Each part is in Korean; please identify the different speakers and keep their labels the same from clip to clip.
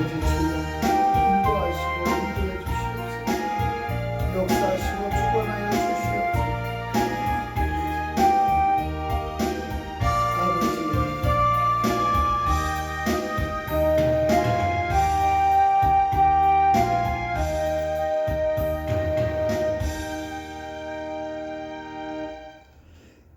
Speaker 1: 주여 인도하시고 인도해 주시옵소서. 역사하시고 주관하여 주시옵소서. 아버지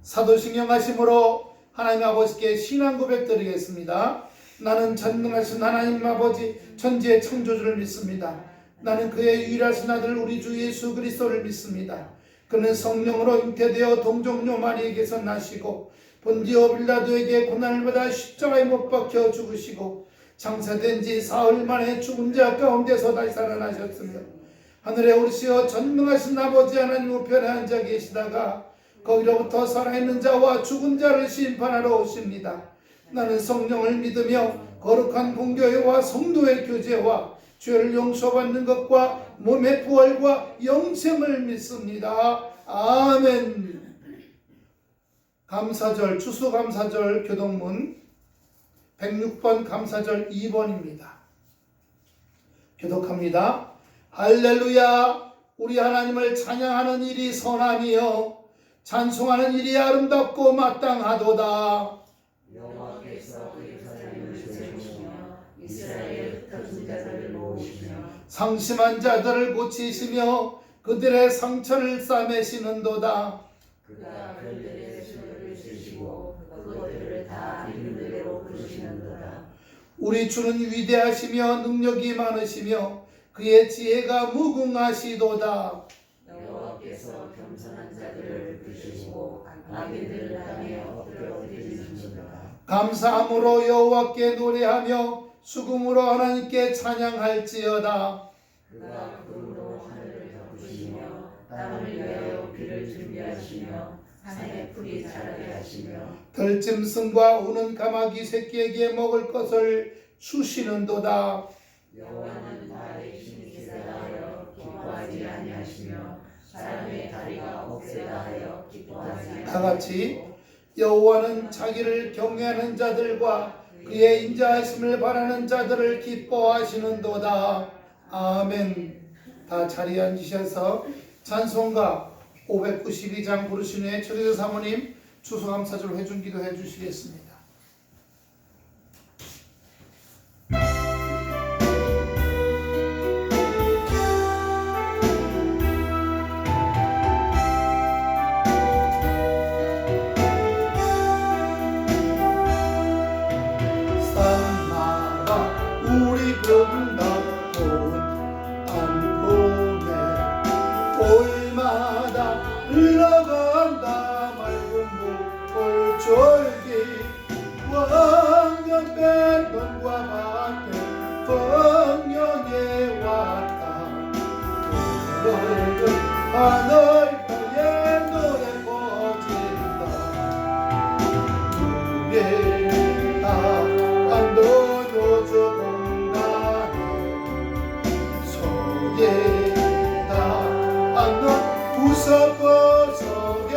Speaker 1: 사도신경 하심으로 하나님 아버지께 신앙 고백 드리겠습니다. 나는 전능하신 하나님 아버지 천지의 창조주를 믿습니다. 나는 그의 유일하신 아들 우리 주 예수 그리스도를 믿습니다. 그는 성령으로 잉태되어 동정녀 마리에게서 나시고 본디오 빌라도에게 고난을 받아 십자가에 못 박혀 죽으시고 장사된 지 사흘 만에 죽은 자 가운데서 다시 살아나셨으며 하늘에 오르시어 전능하신 아버지 하나님 우편에 앉아 계시다가 거기로부터 살아있는 자와 죽은 자를 심판하러 오십니다. 나는 성령을 믿으며 거룩한 공교회와 성도의 교제와 죄를 용서받는 것과 몸의 부활과 영생을 믿습니다. 아멘. 감사절, 추수감사절 교독문 106번 감사절 2번입니다. 교독합니다. 할렐루야. 우리 하나님을 찬양하는 일이 선하니요 찬송하는 일이 아름답고 마땅하도다.
Speaker 2: 여호와께서 예루살렘을 세우시며 이스라엘의 흩어진 자들을 모으시며
Speaker 1: 상심한 자들을 고치시며 그들의 상처를 싸매시는도다.
Speaker 2: 그가 그들의 수를 주시고 그것들을 다 이룬 대로 그러시는도다.
Speaker 1: 우리 주는 위대하시며 능력이 많으시며 그의 지혜가 무궁하시도다.
Speaker 2: 여호와께서 겸손한 자들을 부시고 악인들을 땅에 엎드러뜨리시는도다.
Speaker 1: 감사함으로 여호와께 노래하며 수금으로 하나님께 찬양할지어다.
Speaker 2: 그가 구름으로 하늘을 덮으시며 땅을 위하여 비를 준비하시며 산에 풀이 자라게 하시며
Speaker 1: 들짐승과 우는 까마귀 새끼에게 먹을 것을 주시는도다.
Speaker 2: 여호와는 발의 힘이 세다 하여 기뻐하지 아니하시며 사람의 다리가 억세다 하여 기뻐하지 아니하시고
Speaker 1: 다같이 여호와는 자기를 경외하는 자들과 그의 인자하심을 바라는 자들을 기뻐하시는도다. 아멘. 다 자리에 앉으셔서 찬송가 592장 부르신 후에 최대사 사모님 추수감사절 회중기도 해주시겠습니다. 흘러간다 맑은 물골졸기 왕년된 눈과 밭에 성령에 왔다. 붉은 하늘 위에 노래 퍼진다. 우리의 안도 요주 공간에 소개다 안도 구석구석에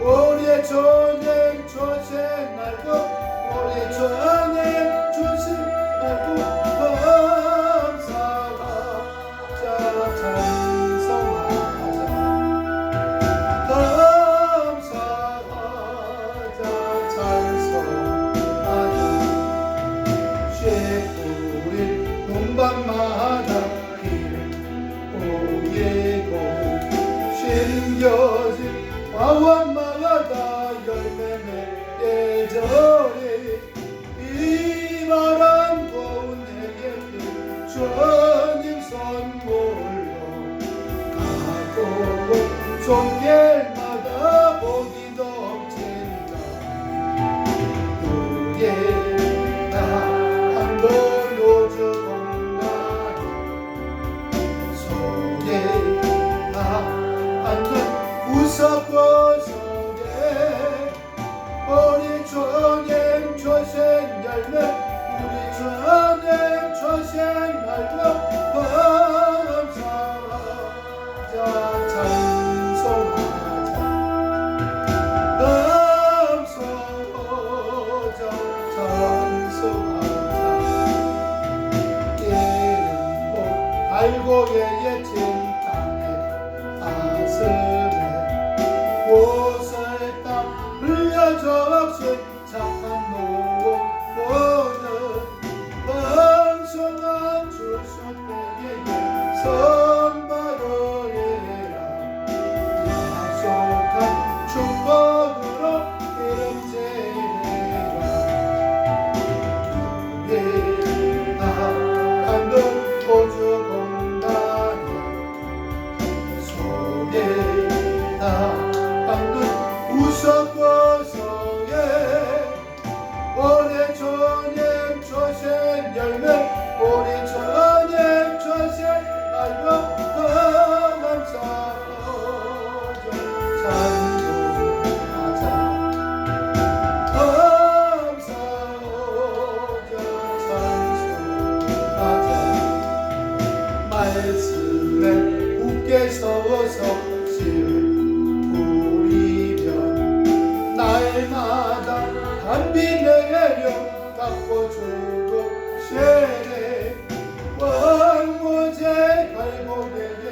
Speaker 1: 우리의 전행 조세 날고 우리의 전행 조세 날고 감사하자 찬송하자 감사하자 찬송하자 쇠뿌린 논밭마다 쉴겨진 화원마다 열매맺 예절에 이 바람 고운 내게 주님 선물로 가고 손길마다 복이 넘친다. 우리가 한번 오주 공간에 소개가 구석구석에 우리 주님 조신 열매 우리 주님 조신 열매 감사하자 찬송하자 감사하자 찬송하자 속에 나가는 우주 공간에 속에 나가는 우석고서에 오래 전에 조센 열매 오래 전에 조센 알고 감사하죠 찬송하자 감사하죠 찬송하자 말씀에 굳게 서서 우리 편 날마다 단비 내려 닦아주고 세례 왕모제 갈고리에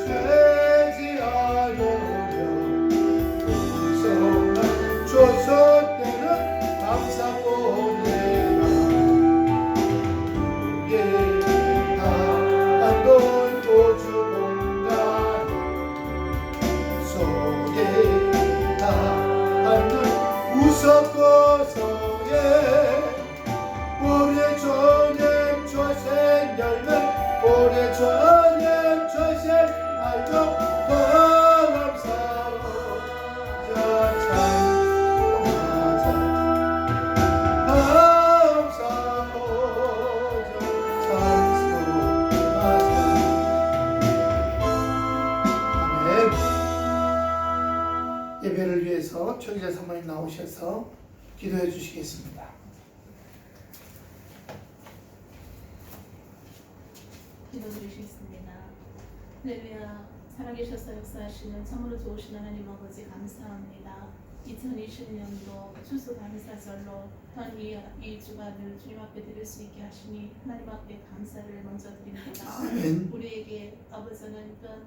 Speaker 1: 죄지 않으며 풍성한 조서 때는 감사 보내라 우리의 다한돈 우주 공간 속에 나가는 우석고서에 오래 전에 조센 열매 오래 전에 조센 알고 감사로 찬송하자 감사로 찬송하자 아멘. 예배를 위해서 초기자 사모님 나오셔서 기도해 주시겠습니다.
Speaker 3: 기도드리시겠습니다. 할렐루야. 살아계셔서 역사하시는 참으로 좋으신 하나님 아버지 감사합니다. 2020년도 추수감사절로 또한 이 주간을 주님 앞에 드릴 수 있게 하시니 하나님 앞에 감사를 먼저 드립니다.
Speaker 1: 아멘.
Speaker 3: 우리에게 아버지는 또한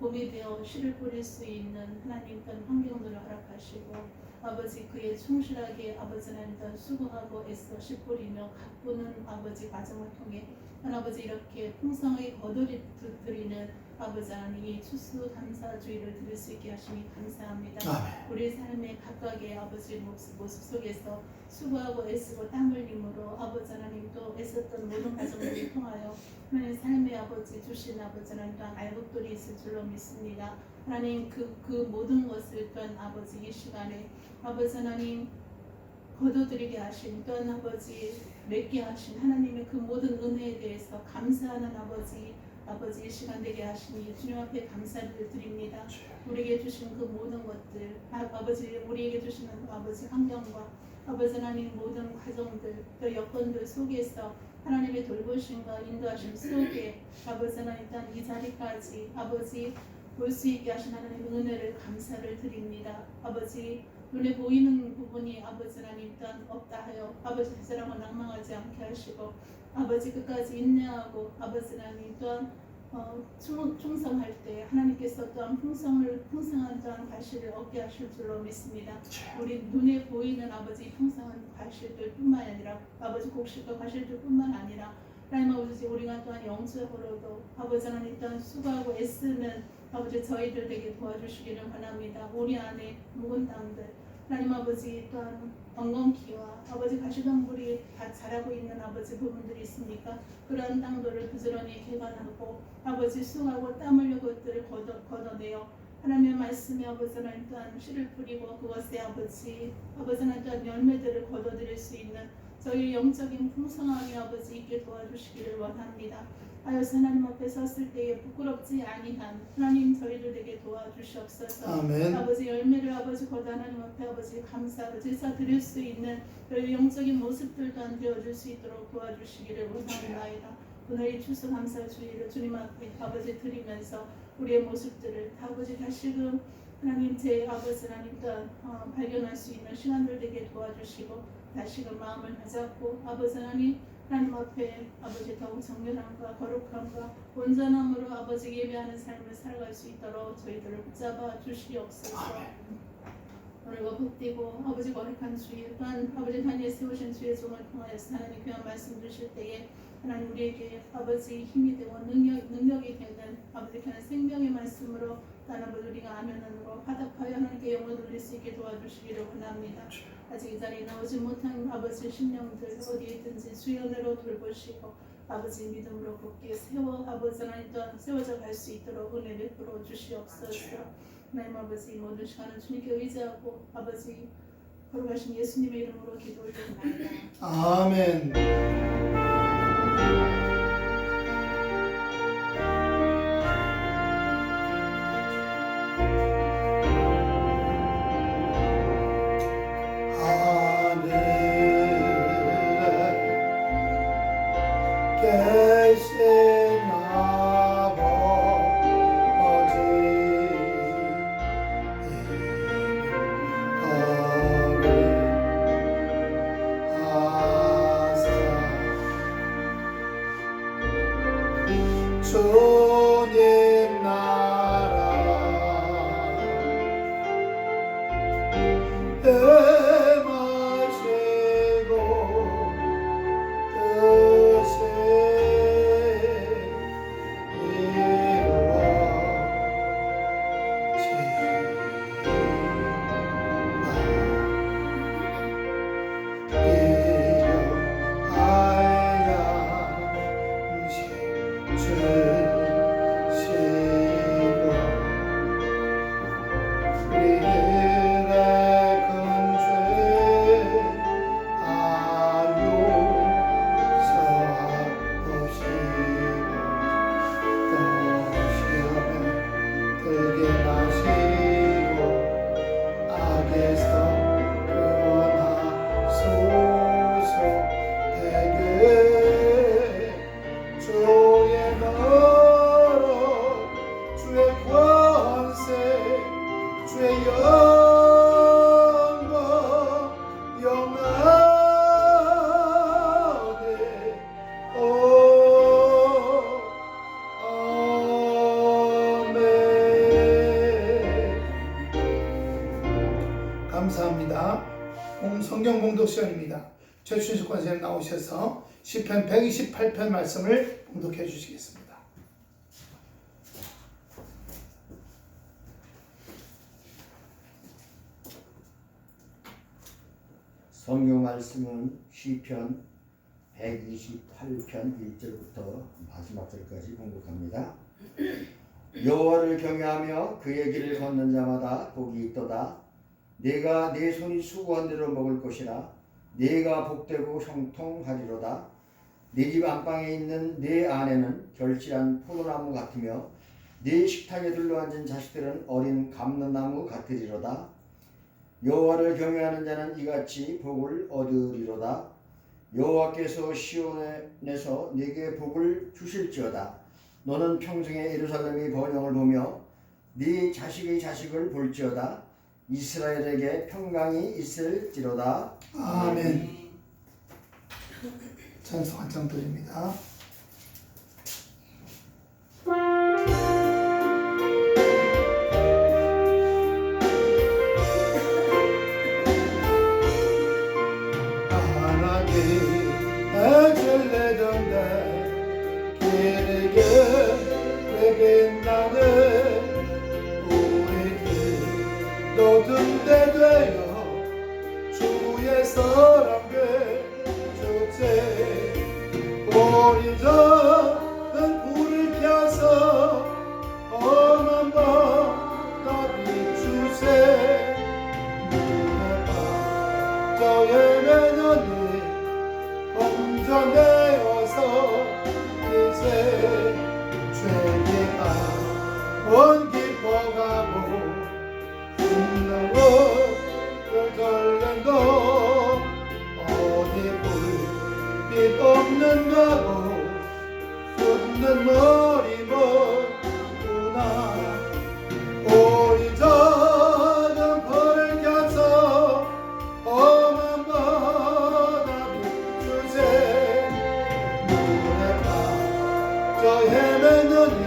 Speaker 3: 봄이 되어 씨를 뿌릴 수 있는 하나님 또한 환경들을 허락하시고 아버지 그에 충실하게 아버지는 또한 수고하고 애써 씨 뿌리며 가꾸는 아버지 과정을 통해 아버지 이렇게 풍성하게 거두드리는 아버지 하나님 이 추수감사주의를 드릴 수 있게 하시니 감사합니다.
Speaker 1: 아멘.
Speaker 3: 우리 삶의 각각의 아버지 모습 속에서 수고하고 애쓰고 땀 흘림으로 아버지 하나님 또 애썼던 모든 과정들을 통하여 하나님 삶의 아버지 주신 아버지 하나님 또한 알곡들이 있을 줄로 믿습니다. 하나님 그 모든 것을 또한 아버지 이 시간에 아버지 하나님 거둬들이게 하신 또한 아버지 맺게 하신 하나님의 그 모든 은혜에 대해서 감사하는 아버지 이 시간 되게 하시니 주님 앞에 감사를 드립니다. 우리에게 주신 그 모든 것들 아버지 우리에게 주시는 아버지 환경과 아버지 하나님 모든 과정들 또 여건들 속에서 하나님의 돌보심과 인도하심 속에 아버지 하나님 일단 이 자리까지 아버지 볼 수 있게 하신 하나님의 은혜를 감사를 드립니다. 아버지 눈에 보이는 부분이 아버지 하나님 또한 없다 하여 아버지 세상을 낭망하지 않게 하시고 아버지 끝까지 인내하고 아버지 하나님 또한 충성할 때 하나님께서 또한 풍성한 또한 과실을 얻게 하실 줄로 믿습니다. 우리 눈에 보이는 아버지 풍성한 과실들 뿐만 아니라 아버지 곡식과 과실들 뿐만 아니라 하나님 아버지 우리가 또한 영적으로도 아버지 하나님 또한 수고하고 애쓰는 아버지 저희들 되게 도와주시기를 원합니다. 우리 안에 묵은 땅들 하나님 아버지 또한 엉겅퀴와 아버지 가시덤불이 다 자라고 있는 아버지 부분들이 있습니까? 그러한 땅들을 부지런히 개간하고 아버지 수고하고 땀 흘려 그것들을 걷어내어 하나님의 말씀에 아버지 하나님 또한 씨를 뿌리고 그것에 아버지 하나님 또한 열매들을 거둬들일 수 있는 저희 영적인 풍성함이 아버지 있게 도와주시기를 원합니다. 하여서 하나님 앞에 섰을 때에 부끄럽지 아니한 하나님 저희들에게 도와주시옵소서.
Speaker 1: 아멘.
Speaker 3: 아버지 열매를 아버지 거다 하나님 앞에 아버지 감사로 제사 드릴 수 있는 저희 영적인 모습들도 안 되어줄 수 있도록 도와주시기를 원합니다. 오늘 이 추수감사주의를 주님 앞에 아버지 드리면서 우리의 모습들을 아버지 다시금 하나님 제 아버지 하나님 또한 발견할 수 있는 시간들 되게 도와주시고 다시금 마음을 다잡고 아버지 하나님 앞에 아버지 더욱 정결함과 거룩함과 온전함으로 아버지 예배하는 삶을 살아갈 수 있도록 저희들을 붙잡아 주시옵소서. 오늘과 복되고 아버지 거룩한 주일 또한 아버지 단위에 세우신 주의 종을 통하여서 하나님 귀한 말씀 주실 때에 하나님 우리에게 아버지 힘이 되고 능력이 되는 아버지 귀한 생명의 말씀으로 또한 아버지 우리가 아멘으로 화답하여 하나님께 영을 돌릴 수 있게 도와주시기를 원합니다. 아직 이 자리에 나오지 못한 아버지 심령들 어디에 있든지 주의 은혜로 돌보시고 아버지 믿음으로 굳게 세워 아버지 하나님 또한 세워져 갈 수 있도록 은혜 베풀어 주시옵소서. 하나님 아버지 모든 시간은 주님께 의지하고 아버지 걸어가신 예수님의 이름으로 기도 올려드립니다.
Speaker 1: 아멘. 계신 아버지 거룩하사 주님 나라 마시고 감사합니다. 성경 봉독 시간입니다. 최춘식 권사님 나오셔서 시편 128편 말씀을 봉독해 주시겠습니다.
Speaker 4: 성경 말씀은 시편 128편 1절부터 마지막 절까지 봉독합니다. 여호와를 경외하며 그의 길을 걷는 자마다 복이 있도다. 내가 내 손이 수고한 대로 먹을 것이라. 내가 복되고 형통하리로다. 내 집 안방에 있는 내 아내는 결실한 포도나무 같으며 내 식탁에 둘러앉은 자식들은 어린 감느나무 같으리로다. 여호와를 경외하는 자는 이같이 복을 얻으리로다. 여호와께서 시온에서 네게 복을 주실지어다. 너는 평생에 예루살렘의 번영을 보며 네 자식의 자식을 볼지어다. 이스라엘에게 평강이 있을지로다.
Speaker 1: 아멘. 찬송 한 장 드립니다. 모든 때 되어 주의 사랑에 주제 우리 저는 불을 켜서 엄한 밤 비추세 눈에 빠져 헤매느니 건져내어서 이제 죄가 온 기뻐가고 걸렌도 어디 불빛 없는 가고 웃는 머리 못구나. 우리 저는 불을 켜서 험한 바다 비추세 눈에 빠져 헤매느니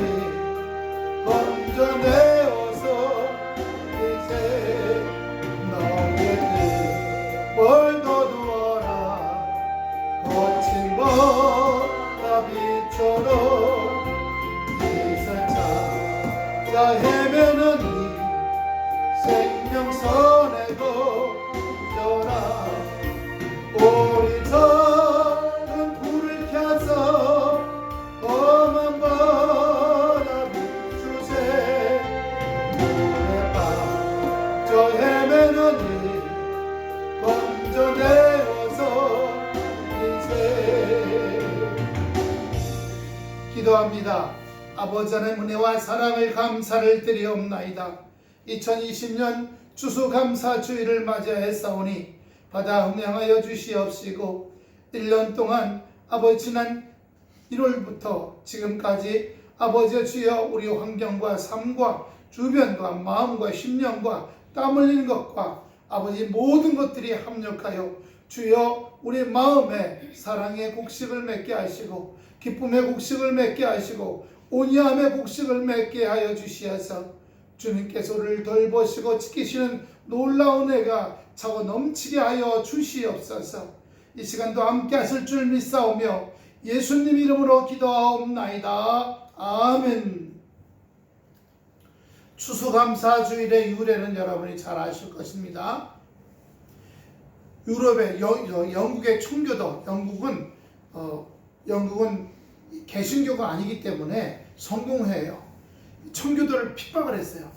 Speaker 1: 건져내어서 이제 너 빛처럼 이슬 찾아 헤매는 이 생명선의 거려라. 우리 작은 불을 켜서 험한 바다 비추세. 물에 빠져 헤매는 이 건져내어서 이제 기도합니다. 아버지 하나님 은혜와 사랑을 감사를 드리옵나이다. 2020년 추수감사주의를 맞이하였사오니 바다 흥량하여 주시옵시고 1년 동안 아버지 지난 1월부터 지금까지 아버지 주여 우리 환경과 삶과 주변과 마음과 심령과 땀 흘리는 것과 아버지 모든 것들이 합력하여 주여 우리 마음에 사랑의 곡식을 맺게 하시고 기쁨의 곡식을 맺게 하시고 온유함의 곡식을 맺게 하여 주시어서 주님께서 우리를 돌보시고 지키시는 놀라운 은혜가 차고 넘치게 하여 주시옵소서. 이 시간도 함께 하실 줄 믿사오며 예수님 이름으로 기도하옵나이다. 아멘. 추수감사주일의 유래는 여러분이 잘 아실 것입니다. 유럽의 영국의 청교도, 영국은 개신교가 아니기 때문에 성공회예요. 청교도를 핍박을 했어요.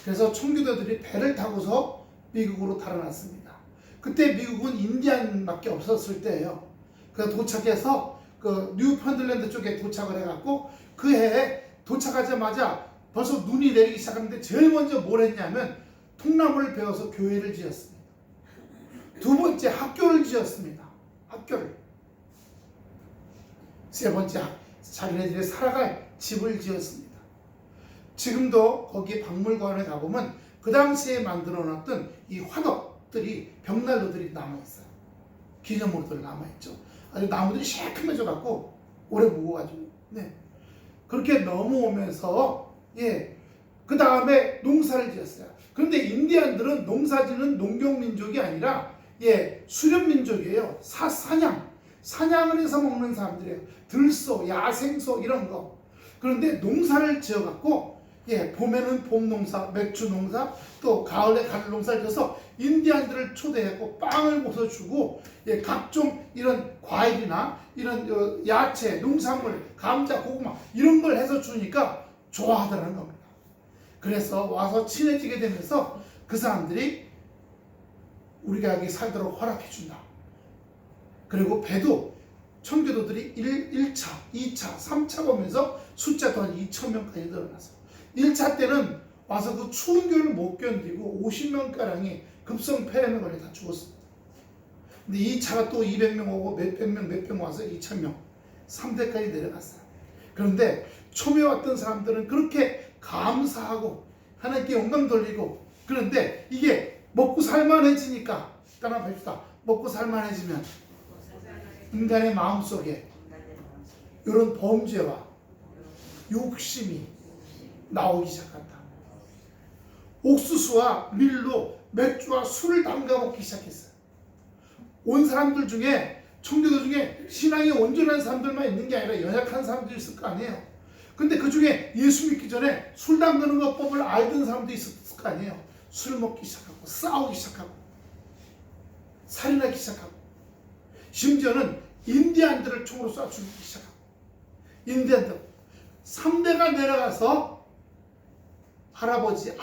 Speaker 1: 그래서 청교도들이 배를 타고서 미국으로 달아났습니다. 그때 미국은 인디안밖에 없었을 때예요. 그래서 도착해서 그 뉴펀들랜드 쪽에 도착을 해갖고 그 해에 도착하자마자 벌써 눈이 내리기 시작하는데 제일 먼저 뭘 했냐면 통나무를 베어서 교회를 지었습니다. 두 번째 학교를 지었습니다. 학교를. 세 번째 자기네들이 살아갈 집을 지었습니다. 지금도 거기 박물관에 가보면 그 당시에 만들어놨던 이 화덕들이 벽난로들이 남아있어요. 기념으로들 남아있죠. 아주 나무들이 새카매져 갖고 오래 묵어가지고 그렇게 넘어오면서 그 다음에 농사를 지었어요. 그런데 인디안들은 농사짓는 농경민족이 아니라 수렵민족이에요. 사냥을 해서 먹는 사람들이에요. 들소, 야생소 이런 거. 그런데 농사를 지어갖고 봄에는 봄농사, 맥주농사, 또 가을에 가을농사를 지어서 인디안들을 초대했고 빵을 벗어주고 각종 이런 과일이나 이런 야채, 농산물, 감자, 고구마 이런 걸 해서 주니까 좋아하더라는 겁니다. 그래서 와서 친해지게 되면서 그 사람들이 우리가 여기 살도록 허락해 준다. 그리고 배도 청교도들이 1차, 2차, 3차 보면서 숫자 또한 2,000명까지 늘어났어요. 1차 때는 와서 그 추운 겨울을 못 견디고 50명가량이 급성 폐렴에 걸려 다 죽었습니다. 근데 2차가 또 200명 오고 몇백 명 와서 2,000명, 3대까지 내려갔어요. 그런데 처음에 왔던 사람들은 그렇게 감사하고 하나님께 영광 돌리고, 그런데 이게 먹고 살만해지니까, 따라 봅시다. 먹고 살만해지면 인간의 마음속에 이런 범죄와 욕심이 나오기 시작한다. 옥수수와 밀로 맥주와 술을 담가 먹기 시작했어요. 온 사람들 중에, 청교도 중에 신앙이 온전한 사람들만 있는 게 아니라 연약한 사람도 있을 거 아니에요. 근데 그 중에 예수 믿기 전에 술 담그는 법을 알던 사람도 있었을 거 아니에요. 술 먹기 시작하고 싸우기 시작하고 살인하기 시작하고, 심지어는 인디안들을 총으로 쏴 죽이기 시작하고, 인디안들 3대가 내려가서 할아버지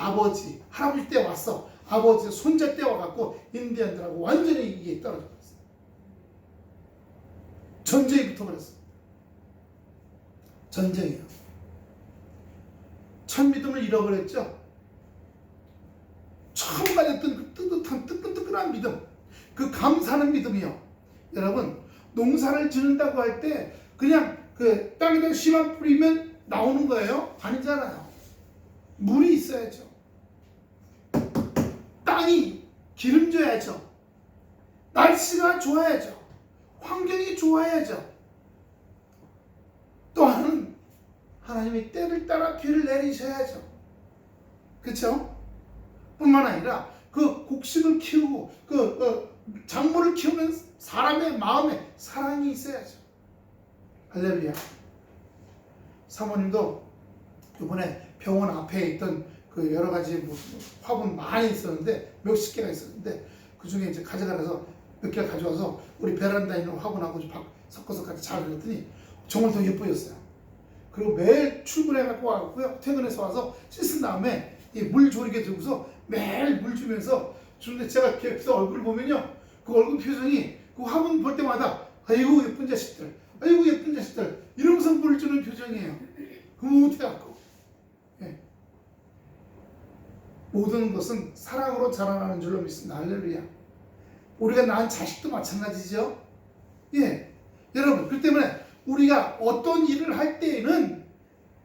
Speaker 1: 때 왔어. 아버지 손자 때 와갖고 인디안들하고 완전히 이게 떨어져 버렸어. 전쟁이 붙어버렸어. 전쟁이요. 첫 믿음을 잃어버렸죠. 처음 가졌던 그 뜨뜻한 뜨끈뜨끈한 믿음, 그 감사하는 믿음이요. 여러분, 농사를 지는다고 할 때 그냥 그 땅에다 씨만 뿌리면 나오는 거예요? 아니잖아요. 물이 있어야죠. 땅이 기름져야죠. 날씨가 좋아야죠. 환경이 좋아야죠. 또한 하나님이 때를 따라 비를 내리셔야죠. 그렇죠? 뿐만 아니라 그 곡식을 키우고 그 작물을 키우는 사람의 마음에 사랑이 있어야죠. 할렐루야. 사모님도 이번에 병원 앞에 있던 그 여러 가지 뭐 화분 많이 있었는데 몇십 개가 있었는데 그 중에 이제 가져가서 몇 개 가져와서 우리 베란다에 있는 화분하고 좀 섞어서 같이 잘 그렸더니 정말 더 예뻐졌어요. 그리고 매일 출근해갖고 와갖고요, 퇴근해서 와서 씻은 다음에 이 물 조리개 들고서 매일 물 주면서 주는데 제가 옆에서 얼굴 보면요, 그 얼굴 표정이 그 화분 볼 때마다 아이고 예쁜 자식들, 아이고 예쁜 자식들 이러면서 물을 주는 표정이에요. 흐뭇해갖고. 예. 모든 것은 사랑으로 자라나는 줄로 믿습니다. 할렐루야. 우리가 낳은 자식도 마찬가지죠. 예, 여러분, 그 때문에 우리가 어떤 일을 할 때에는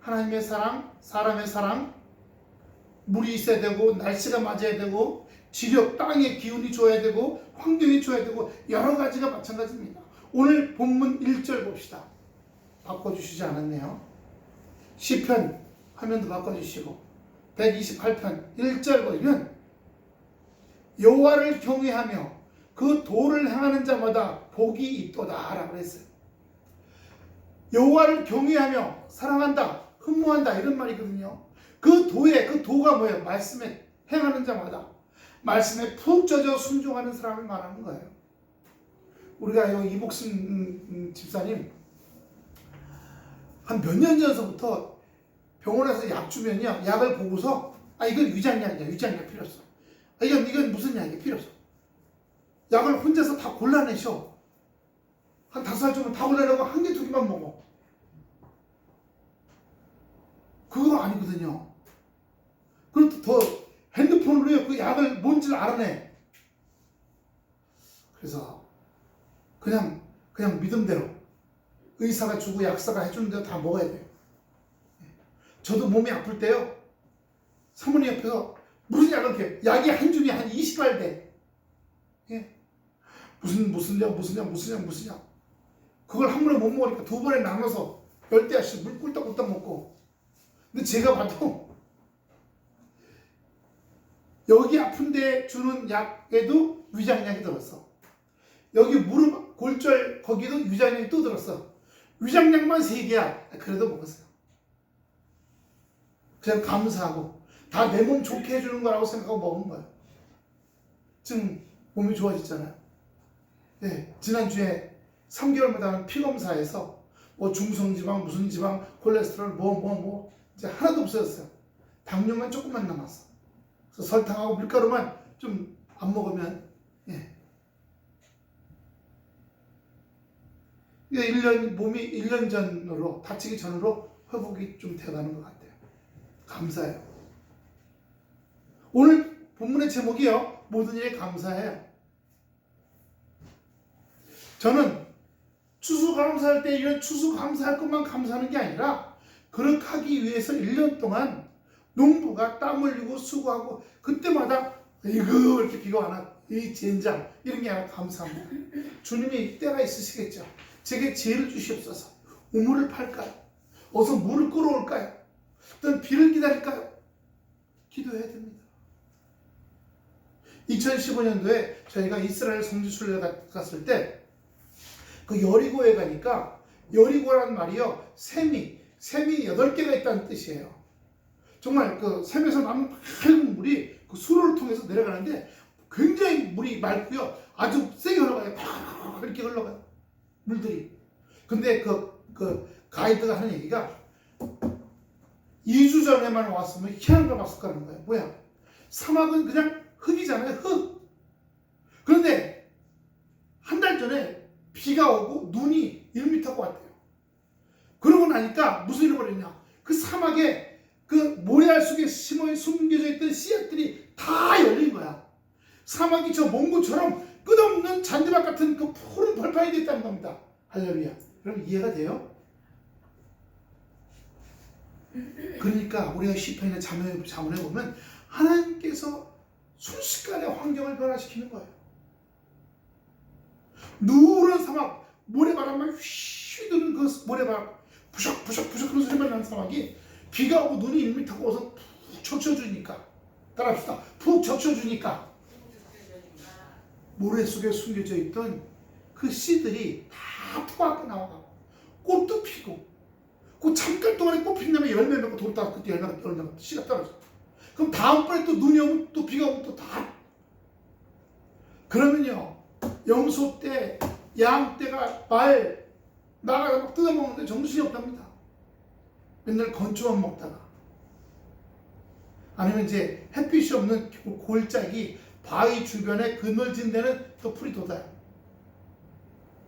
Speaker 1: 하나님의 사랑, 사람의 사랑, 물이 있어야 되고 날씨가 맞아야 되고 지력, 땅의 기운이 좋아야 되고 환경이 좋아야 되고 여러 가지가 마찬가지입니다. 오늘 본문 1절 봅시다. 바꿔주시지 않았네요. 시편 화면도 바꿔주시고 128편 1절 보면 여호와를 경외하며 그 도를 행하는 자마다 복이 있도다 라고 했어요. 여호와를 경외하며 사랑한다, 흠모한다 이런 말이거든요. 그 도가 뭐예요? 말씀에 행하는 자마다, 말씀에 푹 젖어 순종하는 사람을 말하는 거예요. 우리가 이복순 집사님 한 몇 년 전서부터 병원에서 약 주면요, 약을 보고서 이건 위장약이야, 위장약 필요 없어. 이건 무슨 약이야, 필요 없어. 약을 혼자서 다 골라내셔. 한 5살 주면 다 골라내고 한 개, 2개만 먹어. 그거 아니거든요. 그리고 더 핸드폰으로 그 약을 뭔지를 알아내. 그래서 그냥 믿음대로 의사가 주고 약사가 해주는 대로 다 먹어야 돼요. 저도 몸이 아플 때요, 사모님 옆에서 무슨 약을 이렇게, 약이 한 줌이 한 20알 돼. 예. 무슨 약. 그걸 한 번에 못 먹으니까 2번에 나눠서 10대씩 물 꿀떡꿀떡 먹고. 근데 제가 봐도 여기 아픈데 주는 약에도 위장약이 들었어. 여기 무릎 골절 거기도 위장약이 또 들었어. 위장약만 3개야. 그래도 먹었어요. 그냥 감사하고 다 내 몸 좋게 해주는 거라고 생각하고 먹은 거예요. 지금 몸이 좋아졌잖아요. 네, 지난주에 3개월마다 하는 피검사에서 뭐 중성지방, 무슨 지방, 콜레스테롤 이제 하나도 없어졌어요. 당뇨만 조금만 남았어. 그래서 설탕하고 밀가루만 좀 안 먹으면, 예. 몸이 1년 전으로, 다치기 전으로 회복이 좀 돼가는 것 같아요. 감사해요. 오늘 본문의 제목이요, 모든 일에 감사해요. 저는 추수감사할 때 이런 추수감사할 것만 감사하는 게 아니라, 그렇게 하기 위해서 1년 동안 농부가 땀 흘리고 수고하고 그때마다 이거 이렇게 비가 안 와, 이 젠장 이런 게 아니라 감사합니다. 주님이 때가 있으시겠죠. 제게 지혜를 주시옵소서. 우물을 팔까요? 어서 물을 끌어올까요? 어떤 비를 기다릴까요? 기도해야 됩니다. 2015년도에 저희가 이스라엘 성지순례 갔을 때 그 여리고에 가니까, 여리고란 말이요, 샘이 8개가 있다는 뜻이에요. 정말 그 샘에서 나는 맑은 물이 그 수로를 통해서 내려가는데 굉장히 물이 맑고요, 아주 세게 흘러가요. 이렇게 흘러가요, 물들이. 근데 그 가이드가 하는 얘기가 2주 전에만 왔으면 희한한 걸 봤을 거라는 거예요. 뭐야? 사막은 그냥 흙이잖아요, 흙. 그런데 한 달 전에 비가 오고 눈이 1m가 왔대요. 그러고 나니까 무슨 일이 벌어졌냐? 그 사막에 그 모래알 속에 숨겨져 있던 씨앗들이 다 열린 거야. 사막이 저 몽고처럼 끝없는 잔디밭 같은 그 푸른 벌판이 됐다는 겁니다. 할렐루야. 그럼 이해가 돼요? 그러니까 우리가 시편이나 자문에 보면 하나님께서 순식간에 환경을 변화시키는 거예요. 누런 사막, 모래바람만 휘 드는 그 모래바람, 부셔부셔 그런 소리만 나는 사막이 비가 오고 눈이 1m가 와서 푹 적셔주니까, 따라합시다, 푹 적셔주니까 모래 속에 숨겨져 있던 그 씨들이 다 토하게 나와가고 꽃도 열매 맺고 돌 따고 그때 열매가 떨어져 씨가 떨어져. 그럼 다음번에 또 눈이 오면 또 비가 오면 또 다. 그러면요 염소 때, 양 때가 말 나가서 막 뜯어먹는데 정신이 없답니다. 맨날 건초만 먹다가. 아니면 이제 햇빛이 없는 골짜기 바위 주변에 그늘진 데는 또 풀이 돋아요.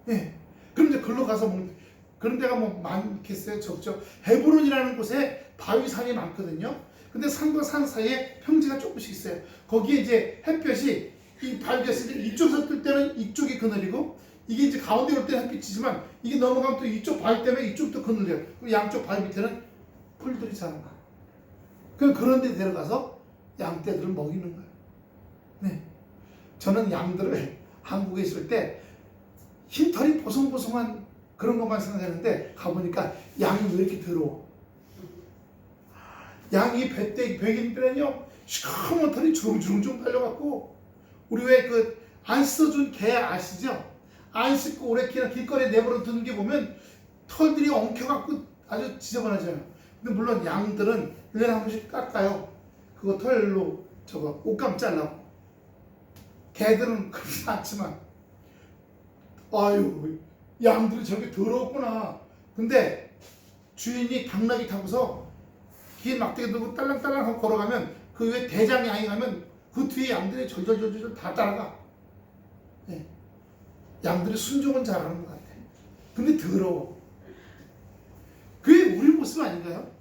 Speaker 1: 예. 그럼 이제 글로 가서 먹는 그런 데가 뭐 많겠어요? 적죠. 헤브론이라는 곳에 바위산이 많거든요. 근데 산과 산 사이에 평지가 조금씩 있어요. 거기에 이제 햇볕이 이 바위가 있을 때 이쪽에서 뜰 때는 이쪽이 그늘이고 이게 이제 가운데 올 때는 햇빛이지만 이게 넘어가면 또 이쪽 바위 때문에 이쪽도 그늘이에요. 그리고 양쪽 바위 밑에는 풀들이 자라나. 그럼 그런 데 데려가서 양떼들을 먹이는 거예요. 네. 저는 양들을 한국에 있을 때 흰털이 보송보송한 그런 것만 생각했는데 가보니까 양이 왜 이렇게 더러워? 양이 백인들은요 시커먼 털이 주렁주렁 달려갖고 우리 왜 그 안 씻어준 개 아시죠? 안 씻고 오래 길거리에 내버려 두는 게 보면 털들이 엉켜갖고 아주 지저분하잖아요. 근데 물론 양들은 1년에 한 번씩 깎아요. 그거 털로 저거 옷감 잘라고. 개들은 그렇지 않지만 아유 양들이 저렇게 더러웠구나. 근데 주인이 당나귀 타고서 긴 막대기 들고 딸랑딸랑 하고 걸어가면 그 위에 대장 양이 가면 그 뒤에 양들이 절절절절 다 따라가. 네. 양들이 순종은 잘하는 것 같아. 근데 더러워. 그게 우리 모습 아닌가요?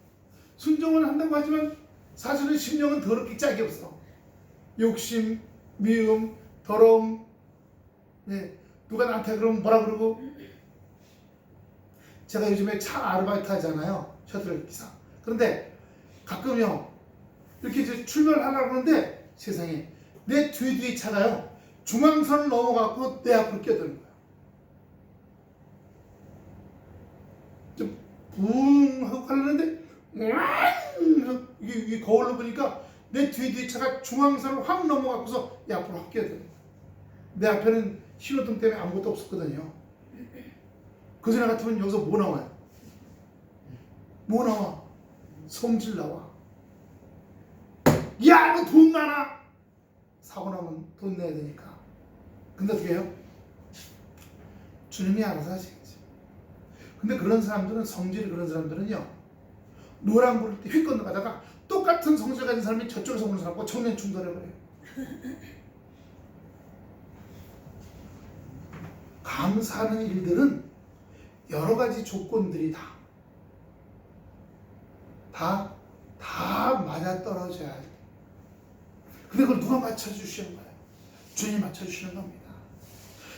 Speaker 1: 순종은 한다고 하지만 사실은 심령은 더럽기 짝이 없어. 욕심, 미움, 더러움. 네. 누가 나한테 그러면 뭐라 그러고. 제가 요즘에 차 아르바이트 하잖아요. 셔틀 기사. 그런데 가끔요 이렇게 이제 출발하려고 하는데 세상에 내 뒤에 차가요 중앙선을 넘어가고 내 앞으로 끼어드는 거야. 좀 붕 하고 가려는데 이게 거울로 보니까 내 뒤에 차가 중앙선을 확 넘어가고서 내 앞으로 확 끼어드는 거야. 내 앞에는 신호등 때문에 아무것도 없었거든요. 그 전에 같으면 여기서 뭐 나와요? 뭐 나와? 성질 나와. 야, 너 돈 많아! 사고 나면 돈 내야 되니까. 근데 어떻게 해요? 주님이 알아서 하시겠지. 근데 그런 사람들은, 성질이 그런 사람들은요, 노란 불을 때 휙 건너가다가 똑같은 성질 가진 사람이 저쪽에서 오는 사람과 정면 충돌해버려요. 감사하는 일들은 여러 가지 조건들이 다 맞아떨어져야 돼. 근데 그걸 누가 맞춰주시는 거예요? 주님이 맞춰주시는 겁니다.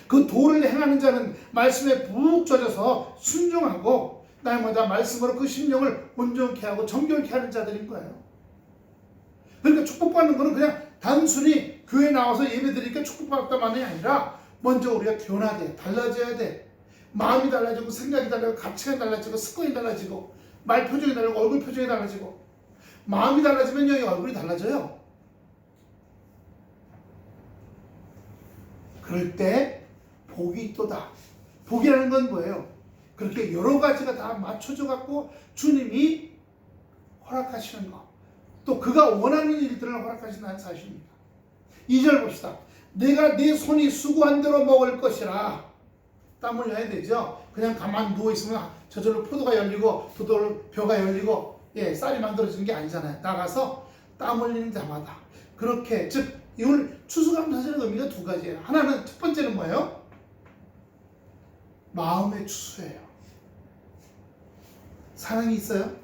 Speaker 1: 그 도를 행하는 자는 말씀에 푹 젖어서 순종하고 날마다 말씀으로 그 심령을 온전케 하고 정결케 하는 자들인 거예요. 그러니까 축복받는 거는 그냥 단순히 교회 나와서 예배드리니까 축복받았다만이 아니라 먼저 우리가 변화돼, 달라져야 돼. 마음이 달라지고 생각이 달라지고 가치가 달라지고 습관이 달라지고 말 표정이 달라지고 얼굴 표정이 달라지고 마음이 달라지면 여기 얼굴이 달라져요. 그럴 때 복이 있도다. 복이라는 건 뭐예요? 그렇게 여러 가지가 다 맞춰져 갖고 주님이 허락하시는 거. 또 그가 원하는 일들을 허락하신다는 사실입니다. 2절 봅시다. 내가 네 손이 수고한 대로 먹을 것이라. 땀 흘려야 되죠. 그냥 가만히 누워있으면 저절로 포도가 열리고 저절로 벼가 열리고 쌀이 만들어지는 게 아니잖아요. 나가서 땀 흘리는 자마다 그렇게 즉 이걸 추수감사절의 의미가 두 가지예요. 하나는 첫 번째는 뭐예요? 마음의 추수예요. 사랑이 있어요?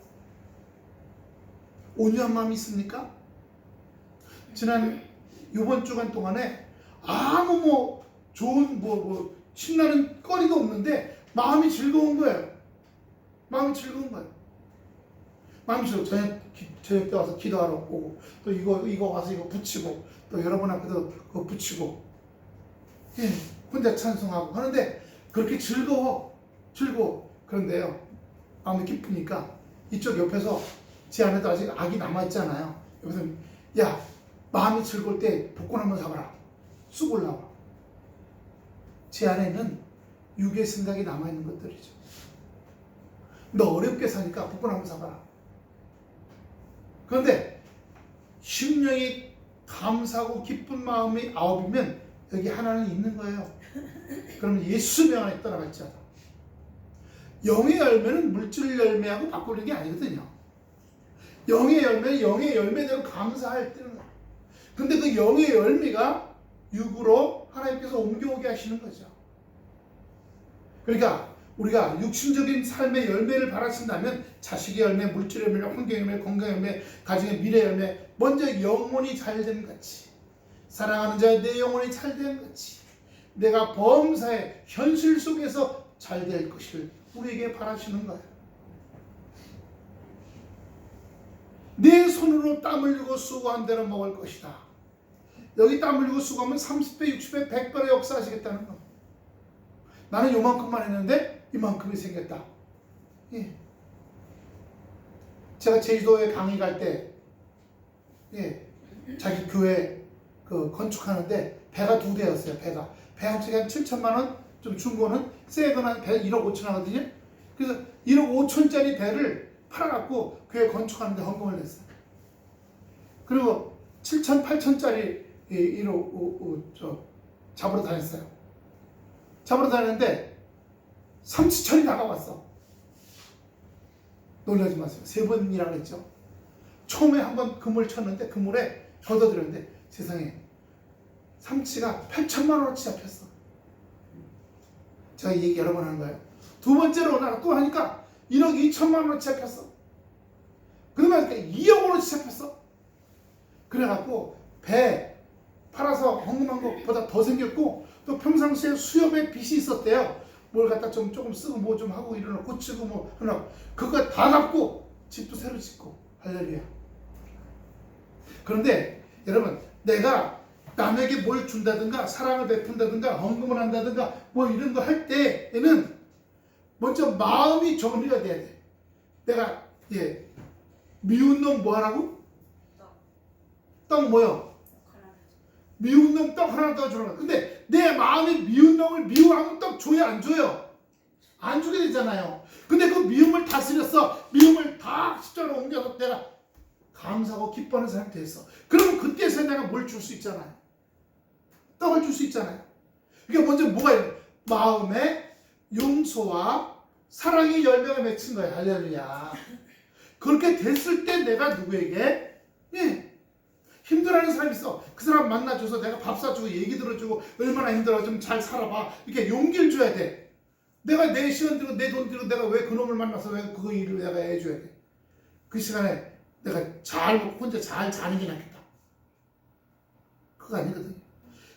Speaker 1: 온유한 마음이 있습니까? 이번 주간 동안에 아무 좋은 신나는 거리도 없는데 마음이 즐거운 거예요. 마음이 즐거운 거예요. 마음이 즐거워. 저녁 때 와서 기도하러 오고 또 이거 와서 이거 붙이고 또 여러분 앞에도 그거 붙이고 혼자 찬송하고 하는데 그렇게 즐거워. 그런데요 마음이 기쁘니까 이쪽 옆에서 제 안에도 아직 악이 남아있잖아요. 옆에서 야 마음이 즐거울 때 복권 한번 사봐라. 쑥 올라와. 제 안에는 육의 생각이 남아있는 것들이죠. 너 어렵게 사니까 복권 한번 사봐라. 그런데 심령이 감사하고 기쁜 마음이 9이면 여기 하나는 있는 거예요. 그러면 예수 명 안에 떠나갈지어다. 영의 열매는 물질 열매하고 바꾸는 게 아니거든요. 영의 열매는 영의 열매대로 감사할 때는 거예요. 근데 그 영의 열매가 육으로 하나님께서 옮겨오게 하시는 거죠. 그러니까 우리가 육신적인 삶의 열매를 바라신다면 자식의 열매, 물질의 열매, 환경의 열매, 건강의 열매, 가정의 미래 열매, 먼저 영혼이 잘됨 같이, 사랑하는 자의 내 영혼이 잘됨 같이 내가 범사의 현실 속에서 잘 될 것을 우리에게 바라시는 거예요. 내 손으로 땀 흘리고 수고한 대로 먹을 것이다. 여기 땀 흘리고 수고하면 30배, 60배, 100배로 역사하시겠다는 겁니다. 나는 요만큼만 했는데 이만큼이 생겼다. 예. 제가 제주도에 강의 갈 때, 예, 자기 교회 그 건축하는데 배가 2대였어요. 배 한 척에 한 7천만 원, 좀 중고는 새거는 배 1억 5천 하거든요. 그래서 1억 5천짜리 배를 팔아갖고 교회 건축하는데 헌금을 냈어요. 그리고 7천, 8천짜리 1억 잡으러 다녔어요. 잡으러 다녔는데 30천이 나가왔어. 놀라지 마세요. 3번이라고 했죠. 처음에 한번 그물 쳤는데 그물에 걷어들였는데 세상에 삼치가 8천만 원어치 잡혔어. 제가 이 얘기 여러 번 하는 거예요. 두 번째로 나가 또 하니까 1억 2천만 원어치 잡혔어. 그러면 2억 원어치 잡혔어. 그래갖고 배 팔아서 헌금한 것보다 더 생겼고 또 평상시에 수협에 빚이 있었대요. 뭘 갖다 조금 쓰고 뭐 좀 하고 이러나 고치고 뭐 하나 그거 다 갚고 집도 새로 짓고 할렐루야. 그런데 여러분 내가 남에게 뭘 준다든가 사랑을 베푼다든가 헌금을 한다든가 뭐 이런 거 할 때에는 먼저 마음이 정리가 돼야 돼. 내가 미운 놈 뭐 하라고? 떡 뭐요? 미운 놈 떡 하나 더 주라. 근데 내 마음이 미운 놈을 미워하면 떡 줘요 안 줘요? 안 주게 되잖아요. 근데 그 미움을 다스렸어. 미움을 다 십자가로 옮겨서 내가 감사하고 기뻐하는 사람이 됐어. 그러면 그때서 내가 뭘 줄 수 있잖아요. 떡을 줄 수 있잖아요. 그러니까 먼저 뭐가 있는 마음에 용서와 사랑의 열매가 맺힌 거예요. 할렐루야. 그렇게 됐을 때 내가 누구에게 힘들어하는 사람이 있어. 그 사람 만나줘서 내가 밥 사주고 얘기 들어주고 얼마나 힘들어 좀 잘 살아봐. 이렇게 용기를 줘야 돼. 내가 내 시간 들고 내 돈 들고 내가 왜 그놈을 만나서 왜 그 일을 내가 해줘야 돼. 그 시간에 내가 잘 먹고 혼자 잘 자는 게 낫겠다. 그거 아니거든요.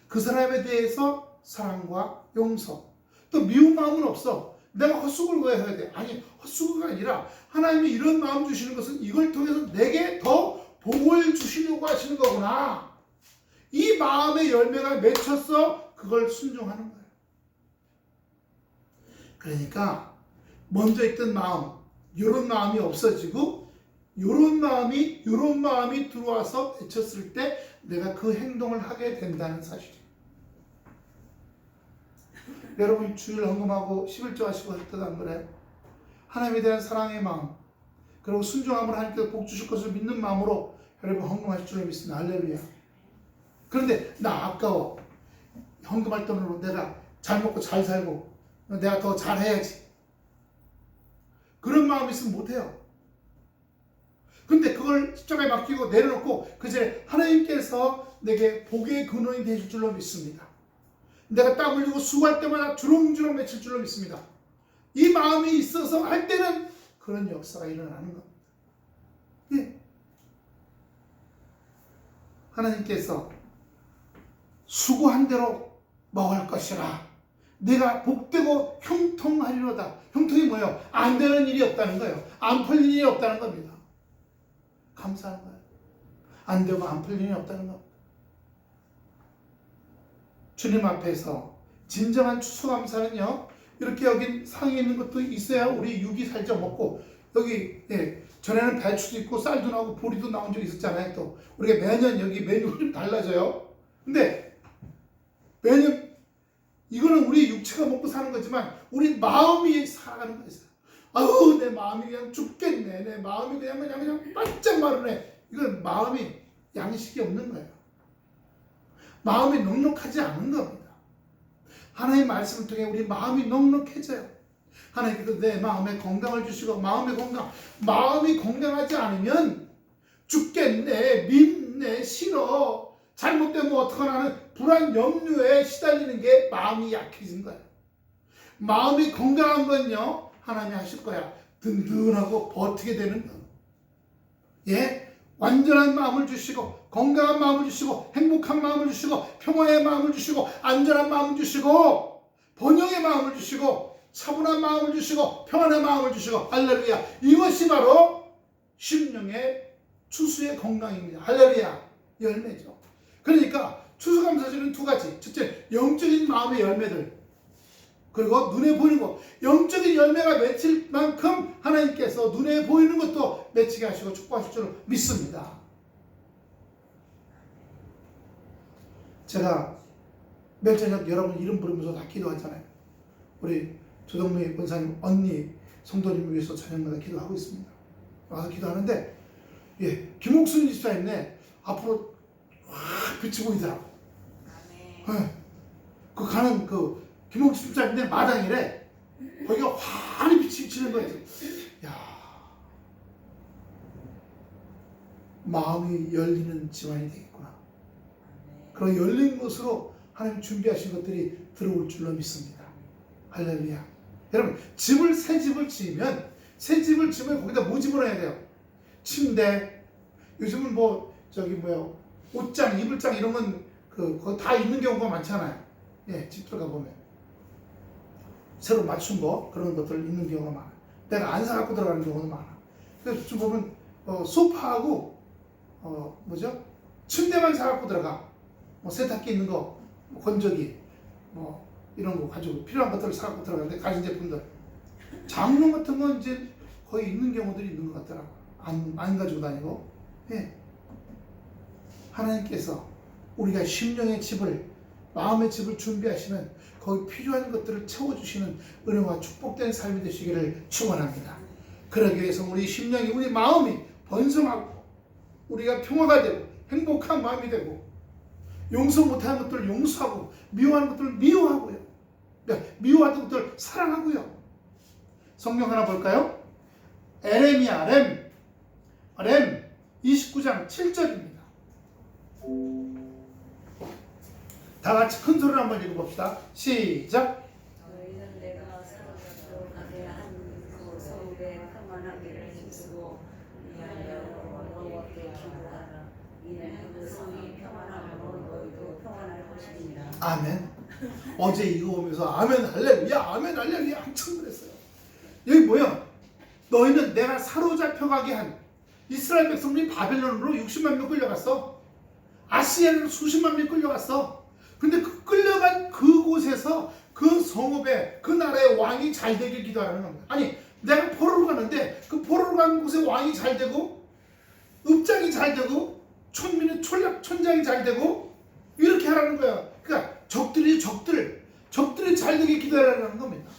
Speaker 1: 그 사람에 대해서 사랑과 용서 또 미운 마음은 없어. 내가 헛수고를 왜 해야 돼? 아니 헛수고가 아니라 하나님이 이런 마음 주시는 것은 이걸 통해서 내게 더 복을 주시려고 하시는 거구나. 이 마음의 열매가 맺혀서 그걸 순종하는 거예요. 그러니까 먼저 있던 마음, 이런 마음이 없어지고 이런 마음이 들어와서 맺혔을 때 내가 그 행동을 하게 된다는 사실이에요. 여러분 주일 헌금하고 11조 하시고 할 때도 안 그래요? 하나님에 대한 사랑의 마음 그리고 순종함으로 하나님께서 복 주실 것을 믿는 마음으로 여러분 헌금하실 줄 믿습니다. 할렐루야. 그런데 나 아까워. 헌금할 돈으로 내가 잘 먹고 잘 살고 내가 더 잘해야지. 그런 마음이 있으면 못해요. 근데 그걸 십자가에 맡기고 내려놓고 그 전에 하나님께서 내게 복의 근원이 되실 줄로 믿습니다. 내가 땀 흘리고 수고할 때마다 주렁주렁 맺힐 줄로 믿습니다. 이 마음이 있어서 할 때는 그런 역사가 일어나는 겁니다. 예. 하나님께서 수고한 대로 먹을 것이라. 내가 복되고 형통하리로다. 형통이 뭐예요? 안 되는 일이 없다는 거예요. 안 풀리는 일이 없다는 겁니다. 감사한 거예요. 안 되고 안 풀리는 일이 없다는 겁니다. 주님 앞에서 진정한 추수감사는요. 이렇게 여기 상에 있는 것도 있어야 우리 육이 살쪄 먹고 여기 전에는 배추도 있고 쌀도 나오고 보리도 나온 적이 있었잖아요. 또 우리가 매년 여기 메뉴가 좀 달라져요. 근데 매년 이거는 우리 육체가 먹고 사는 거지만 우리 마음이 살아가는 거였어요. 아우 내 마음이 그냥 죽겠네. 내 마음이 그냥 바짝 마르네. 이건 마음이 양식이 없는 거예요. 마음이 넉넉하지 않은 겁니다. 하나님의 말씀을 통해 우리 마음이 넉넉해져요. 하나님께서 내 마음에 건강을 주시고 마음이 건강하지 않으면 죽겠네, 밉네, 싫어, 잘못되면 어떡하나 하는 불안, 염려에 시달리는 게 마음이 약해진 거예요. 마음이 건강한 건요, 하나님이 하실 거야. 든든하고 버티게 되는 거. 예? 완전한 마음을 주시고 건강한 마음을 주시고 행복한 마음을 주시고 평화의 마음을 주시고 안전한 마음을 주시고 번영의 마음을 주시고 차분한 마음을 주시고 평안의 마음을 주시고 할렐루야. 이것이 바로 심령의 추수의 건강입니다. 할렐루야. 열매죠. 그러니까 추수감사절은 두 가지. 첫째, 영적인 마음의 열매들, 그리고 눈에 보이는 것, 영적인 열매가 맺힐 만큼 하나님께서 눈에 보이는 것도 맺히게 하시고 축복하실 줄 믿습니다. 제가 며칠 전에 여러분 이름 부르면서 다 기도하잖아요. 우리 조동미 권사님 언니 성도님을 위해서 저녁마다 기도하고 있습니다. 와서 기도하는데, 예, 김옥순 집사님네 앞으로 확 빛이 보이더라고. 예, 그 가는 그 김옥순 집사님네 마당이래. 거기가 환히 빛이 비치는 거예요. 야, 마음이 열리는 집안이 되겠구나. 그런 열린 것으로 하나님 준비하신 것들이 들어올 줄로 믿습니다. 할렐루야. 여러분, 새 집을 지으면 거기다 뭐 집어넣어야 돼요? 침대. 요즘은 옷장, 이불장 이런 건 그거 다 있는 경우가 많잖아요. 예, 집 들어가 보면 새로 맞춘 거 그런 것들 있는 경우가 많아. 내가 안 사갖고 들어가는 경우도 많아. 그래서 좀 보면 소파하고 침대만 사갖고 들어가. 세탁기 있는 거, 건조기, 이런 거 가지고 필요한 것들을 사갖고 들어가는데, 가전제품들, 장롱 같은 건 이제 거의 있는 경우들이 있는 것 같더라고. 안 가지고 다니고. 예. 하나님께서 우리가 심령의 집을, 마음의 집을 준비하시면 거기 필요한 것들을 채워주시는 은혜와 축복된 삶이 되시기를 축원합니다. 그러기 위해서 우리 심령이, 우리 마음이 번성하고 우리가 평화가 되고 행복한 마음이 되고 용서 못하는 것들을 용서하고 미워하는 것들을 미워하고요. 미워하는 것들을 사랑하고요. 성경 하나 볼까요? 에레미야, 렘 29장 7절입니다. 다 같이 큰 소리로 한번 읽어봅시다. 시작.
Speaker 2: 너희는 내가 사로잡고 가게 한 그 성읍에 평안하기를 힘쓰고 위하여 여호와께 기도하라. 이는 그 성이 평안하면 너희도 평안할 것입니다.
Speaker 1: 아멘. 어제 이거 보면서 아멘 할렐루야, 아멘 할렐루야 한참 그랬어요. 여기 뭐야? 너희는 내가 사로잡혀가게 한, 이스라엘 백성들이 바벨론으로 60만 명 끌려갔어. 아시아로 수십만 명 끌려갔어. 근데 그 끌려간 그곳에서 그 성읍에, 그 나라의 왕이 잘 되길 기도하라는 겁니다. 아니, 내가 포로로 가는데 그 포로로 간 곳에 왕이 잘 되고 읍장이 잘 되고 촌장이 잘 되고 이렇게 하라는 거야. 그러니까 적들이 잘 되게 기도하라는 겁니다.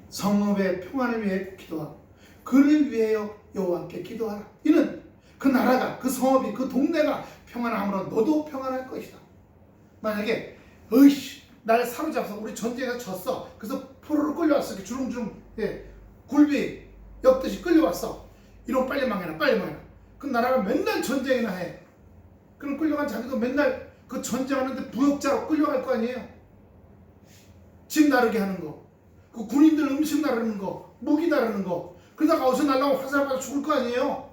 Speaker 1: 성읍의 평안을 위해 기도하고 그를 위하여 여호와께 기도하라. 이는 그 나라가, 그 성읍이, 그 동네가 평안함으로 너도 평안할 것이다. 만약에 날 사로잡아서 우리 전쟁에서 졌어. 그래서 포로로 끌려왔어. 이렇게 주렁주렁 굴비 엮듯이 끌려왔어. 이런 빨리 망해라. 그 나라가 맨날 전쟁이나 해. 그럼 끌려간 자기도 맨날 그 전쟁하는데 부역자로 끌려갈 거 아니에요. 집 나르게 하는 거, 그 군인들 음식 나르는 거, 무기 나르는 거, 그러다가 어디서 날라오고 화살 받아 죽을 거 아니에요.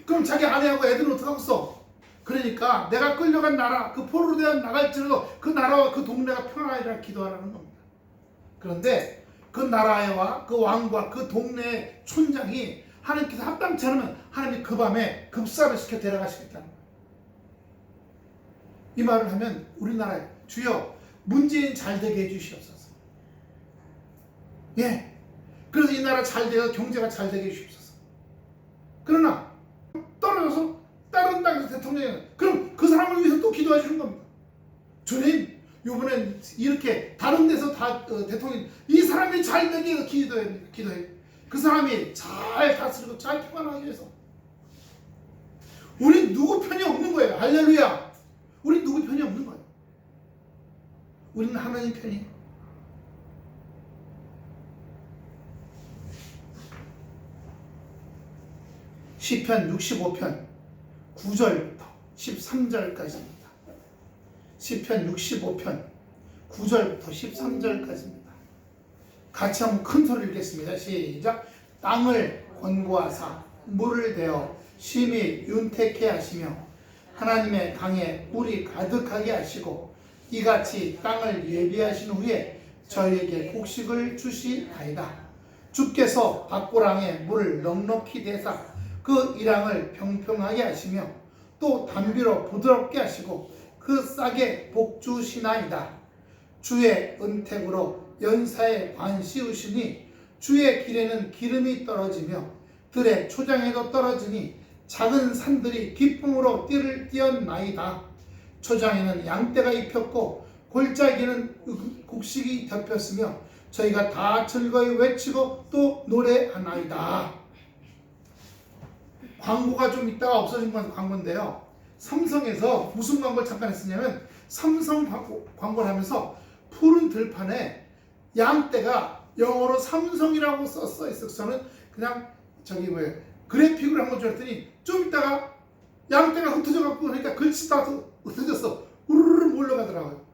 Speaker 1: 그럼 자기 아내하고 애들은 어떡하겠어? 그러니까 내가 끌려간 나라, 그 포로로 대한 나갈지라도 그 나라와 그 동네가 평안하리라 기도하라는 겁니다. 그런데 그 나라와 그 왕과 그 동네의 촌장이 하나님께서 합당치 않으면 하나님이 그 밤에 급사를 시켜 데려가시겠다는 거예요. 이 말을 하면 우리나라에 주여 문재인 잘 되게 해주시옵소서. 예. 그래서 이 나라 잘 되어 경제가 잘 되게 해주시옵소서. 그러나 떨어져서 다른 땅에서 대통령이, 그럼 그 사람을 위해서 또 기도해 주는 겁니다. 주님, 이번엔 이렇게 다른 데서 다 대통령, 이 사람이 잘 되게 기도해. 그 사람이 잘 다스리고 잘 평안하기 위해서. 우리 누구 편이 없는 거예요. 할렐루야. 우리 누구 편이 없는 거예요. 우리는 하나님 편이에요. 시편 65편 9절부터 13절까지입니다. 시편 65편 9절부터 13절까지입니다. 같이 한번 큰 소리를 읽겠습니다. 시작. 땅을 권고하사 물을 대어 심히 윤택케 하시며 하나님의 강에 물이 가득하게 하시고 이같이 땅을 예비하신 후에 저희에게 곡식을 주시나이다. 주께서 밭고랑에 물을 넉넉히 대사 그 이랑을 평평하게 하시며 또 담비로 부드럽게 하시고 그 싹에 복 주시나이다. 주의 은택으로 연사에 관 씌우시니 주의 길에는 기름이 떨어지며 들의 초장에도 떨어지니 작은 산들이 기쁨으로 띠를 띄었나이다. 초장에는 양떼가 입혔고 골짜기에는 곡식이 덮였으며 저희가 다 즐거이 외치고 또 노래하나이다. 광고가 좀 있다가 없어진 건 광고인데요. 삼성에서 무슨 광고를 잠깐 했었냐면 삼성 광고를 하면서 푸른 들판에 양떼가 영어로 삼성이라고 써 있어서는 그냥 저기 왜 그래픽을 한 건 줄 알았더니 좀 있다가 양떼가 흩어져 갖고 그러니까 글씨 다 흩어졌어. 우르르 몰려가더라고요.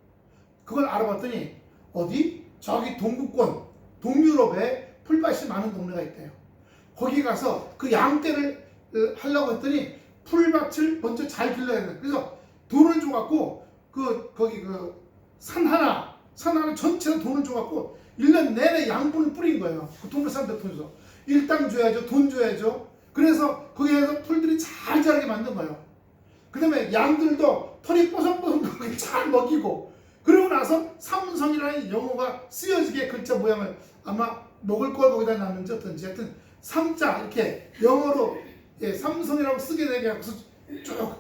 Speaker 1: 그걸 알아봤더니 어디? 저기 동구권 동유럽에 풀밭이 많은 동네가 있대요. 거기 가서 그 양떼를 하려고 했더니 풀밭을 먼저 잘 길러야 돼. 그래서 돈을 줘갖고 거기 산 하나 전체로 돈을 줘갖고 1년 내내 양분을 뿌린 거예요. 그 동네 사람들 통해서 일당 줘야죠, 돈 줘야죠. 그래서 거기에서 풀들이 잘 자라게 만든 거예요. 그 다음에 양들도 털이 뽀송뽀송 잘 먹이고 그러고 나서 삼성이라는 영어가 쓰여지게 글자 모양을 아마 먹을 걸 거기다 놨는지 어떤지 하여튼 삼자 이렇게 영어로 삼성이라고 쓰게 되게 하고서 쭉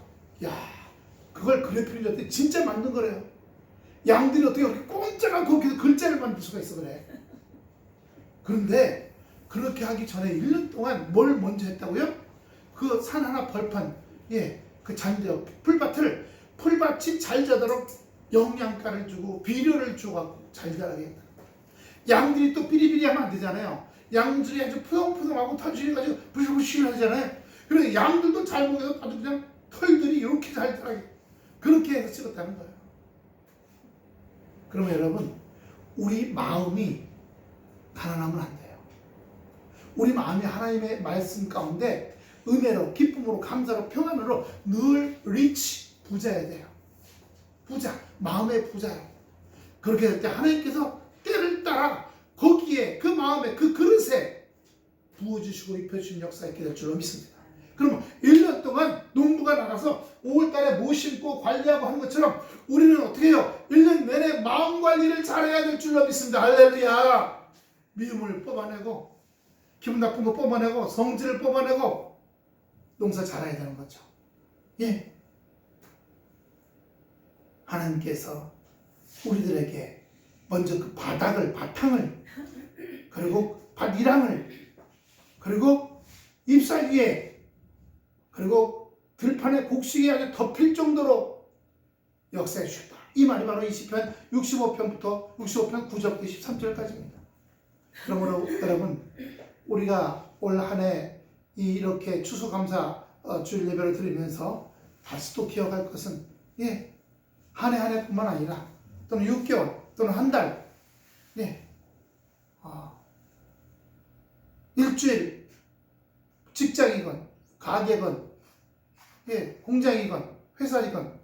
Speaker 1: 그걸 그래픽을 줬더니 진짜 만든 거래요. 양들이 어떻게 그렇게 꼼짝않고 거기서 글자를 만들 수가 있어 그래. 그런데 그렇게 하기 전에 1년 동안 뭘 먼저 했다고요? 그 산 하나 벌판 그 잔디요 풀밭이 잘 자도록 영양가를 주고 비료를 주고 잘 자라게 했다. 양들이 또 비리비리하면 안 되잖아요. 양들이 아주 포용포용하고 털질해가지고 부실부실하잖아요. 그래서 양들도 잘 먹여서 아주 그냥 털들이 이렇게 잘 자라게 그렇게 해서 찍었다는 거예요. 그러면 여러분 우리 마음이 가난하면 안 돼요. 우리 마음이 하나님의 말씀 가운데 은혜로 기쁨으로 감사로 평안으로 늘 리치 부자여야 돼요. 부자 마음의 부자요. 그렇게 될 때 하나님께서 때를 따라 거기에 그 마음에 그 그릇에 부어주시고 입혀주신 역사 있게 될 줄로 믿습니다. 그러면 1년 동안 농부가 나가서 5월달에 뭐 심고 관리하고 하는 것처럼 우리는 어떻게 해요? 1년 내내 마음 관리를 잘해야 될 줄로 믿습니다. 할렐루야. 미움을 뽑아내고 기분 나쁜 거 뽑아내고 성질을 뽑아내고 농사 잘해야 되는 거죠. 하나님께서 우리들에게 먼저 그 바탕을 그리고 밭이랑을 그리고 잎살 위에 그리고 들판에 곡식이 아주 덮일 정도로 역사해 주셨다. 이 말이 바로 이 시편 65편 9절부터 13절까지입니다. 그러므로 여러분 우리가 올 한 해 이렇게 추수감사 주일 예배를 드리면서 다시 또 기억할 것은 한 해 한 해뿐만 아니라 또는 6개월 또는 한 달 일주일 직장이건 가게건 공장이건 회사이건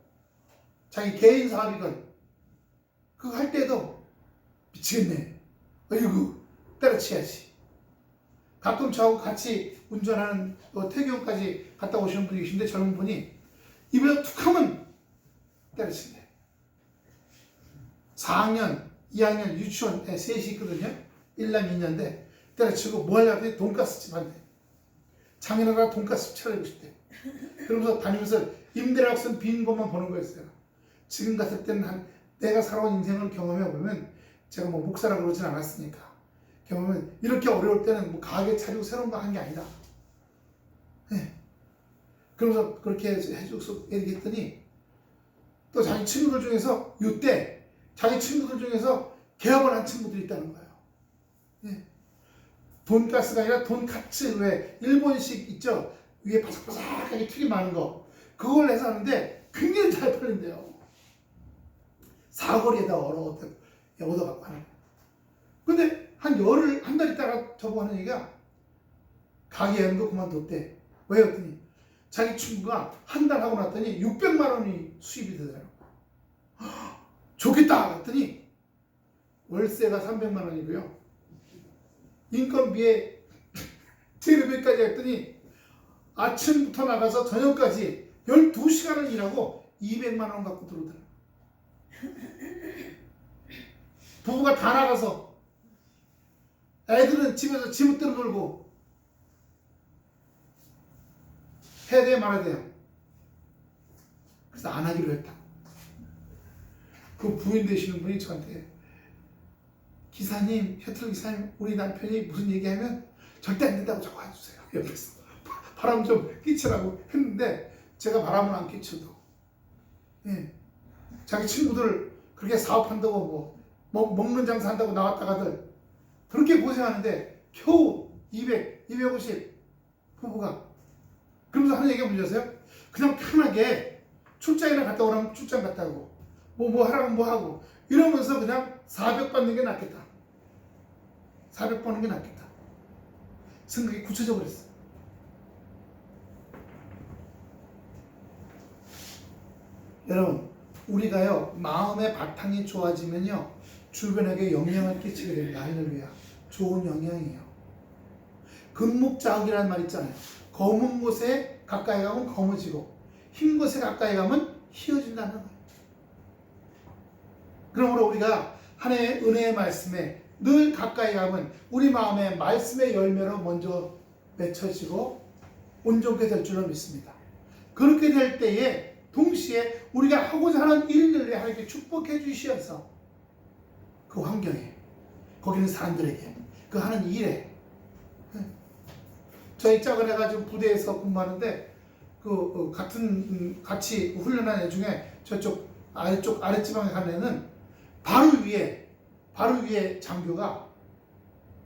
Speaker 1: 자기 개인 사업이건 그거 할 때도 미치겠네. 아이고 때려치야지. 가끔 저하고 같이 운전하는 태교까지 갔다 오시는 분이 계신데 젊은 분이 입에서 툭 하면 때려친대. 4학년, 2학년 유치원에 셋이 있거든요. 1남 2년인데 때려치고 뭐 하려고 했더니 돈가스집 한대. 장인어른가 돈가스집 차리고 싶대. 그러면서 다니면서 임대라고 쓴 빈 것만 보는 거였어요. 지금 같을 때는 내가 살아온 인생을 경험해 보면 제가 뭐 목사라고 그러진 않았으니까 보면 이렇게 어려울 때는 뭐 가게 차리고 새로운 거 한 게 아니다. 네. 그러면서 그렇게 해줘서 얘기했더니 또 자기 친구들 중에서 이때 자기 친구들 중에서 개업을 한 친구들이 있다는 거예요. 네. 돈가스가 아니라 돈카츠, 왜 일본식 있죠? 위에 바삭바삭하게 튀김 많은 거, 그걸 해서 하는데 굉장히 잘 팔린대요. 사거리에다 얻어갖고 하는 거예요. 근데 한 달 있다가 저보고 하는 얘기가 가게 여는 거 그만뒀대. 왜? 그랬더니 자기 친구가 한 달 하고 났더니 600만 원이 수입이 되더라고요. 좋겠다 그랬더니 월세가 300만 원이고요. 인건비에 재료비까지 했더니 아침부터 나가서 저녁까지 12시간을 일하고 200만 원 갖고 들어오더라고요. 부부가 다 나가서 애들은 집에서 지멋대로 놀고 해야 돼요, 말아야 돼요? 그래서 안 하기로 했다. 그 부인 되시는 분이 저한테, 기사님, 셔틀 기사님, 우리 남편이 무슨 얘기하면 절대 안 된다고 자꾸 해주세요. 옆에서 바람 좀 끼치라고 했는데 제가 바람을 안 끼쳐도, 예, 자기 친구들 그렇게 사업한다고 먹는 장사 한다고 나왔다가들 그렇게 고생하는데 겨우 200, 250 부부가. 그러면서 하는 얘기가 뭔지 아세요? 그냥 편하게 출장이나 갔다 오라면 출장 갔다 오고 뭐 하라면 뭐 하고 이러면서 그냥 400 받는 게 낫겠다. 400 받는 게 낫겠다. 생각이 굳혀져 버렸어. 여러분, 우리가요 마음의 바탕이 좋아지면요 주변에게 영향을 끼치게 됩니다. 할렐루야. 좋은 영향이에요. 금묵자흑이라는 말 있잖아요. 검은 곳에 가까이 가면 검어지고 흰 곳에 가까이 가면 희어진다는 거예요. 그러므로 우리가 하나님의 은혜의 말씀에 늘 가까이 가면 우리 마음에 말씀의 열매로 먼저 맺혀지고 온전케 될 줄로 믿습니다. 그렇게 될 때에 동시에 우리가 하고자 하는 일들을 하나님께 축복해 주시어서 그 환경에, 거기 있는 사람들에게, 그 하는 일에, 저희 짝을 해가지고 부대에서 근무하는데 같이 훈련한 애 중에 저쪽 아랫지방에 간 애는 바로 위에 장교가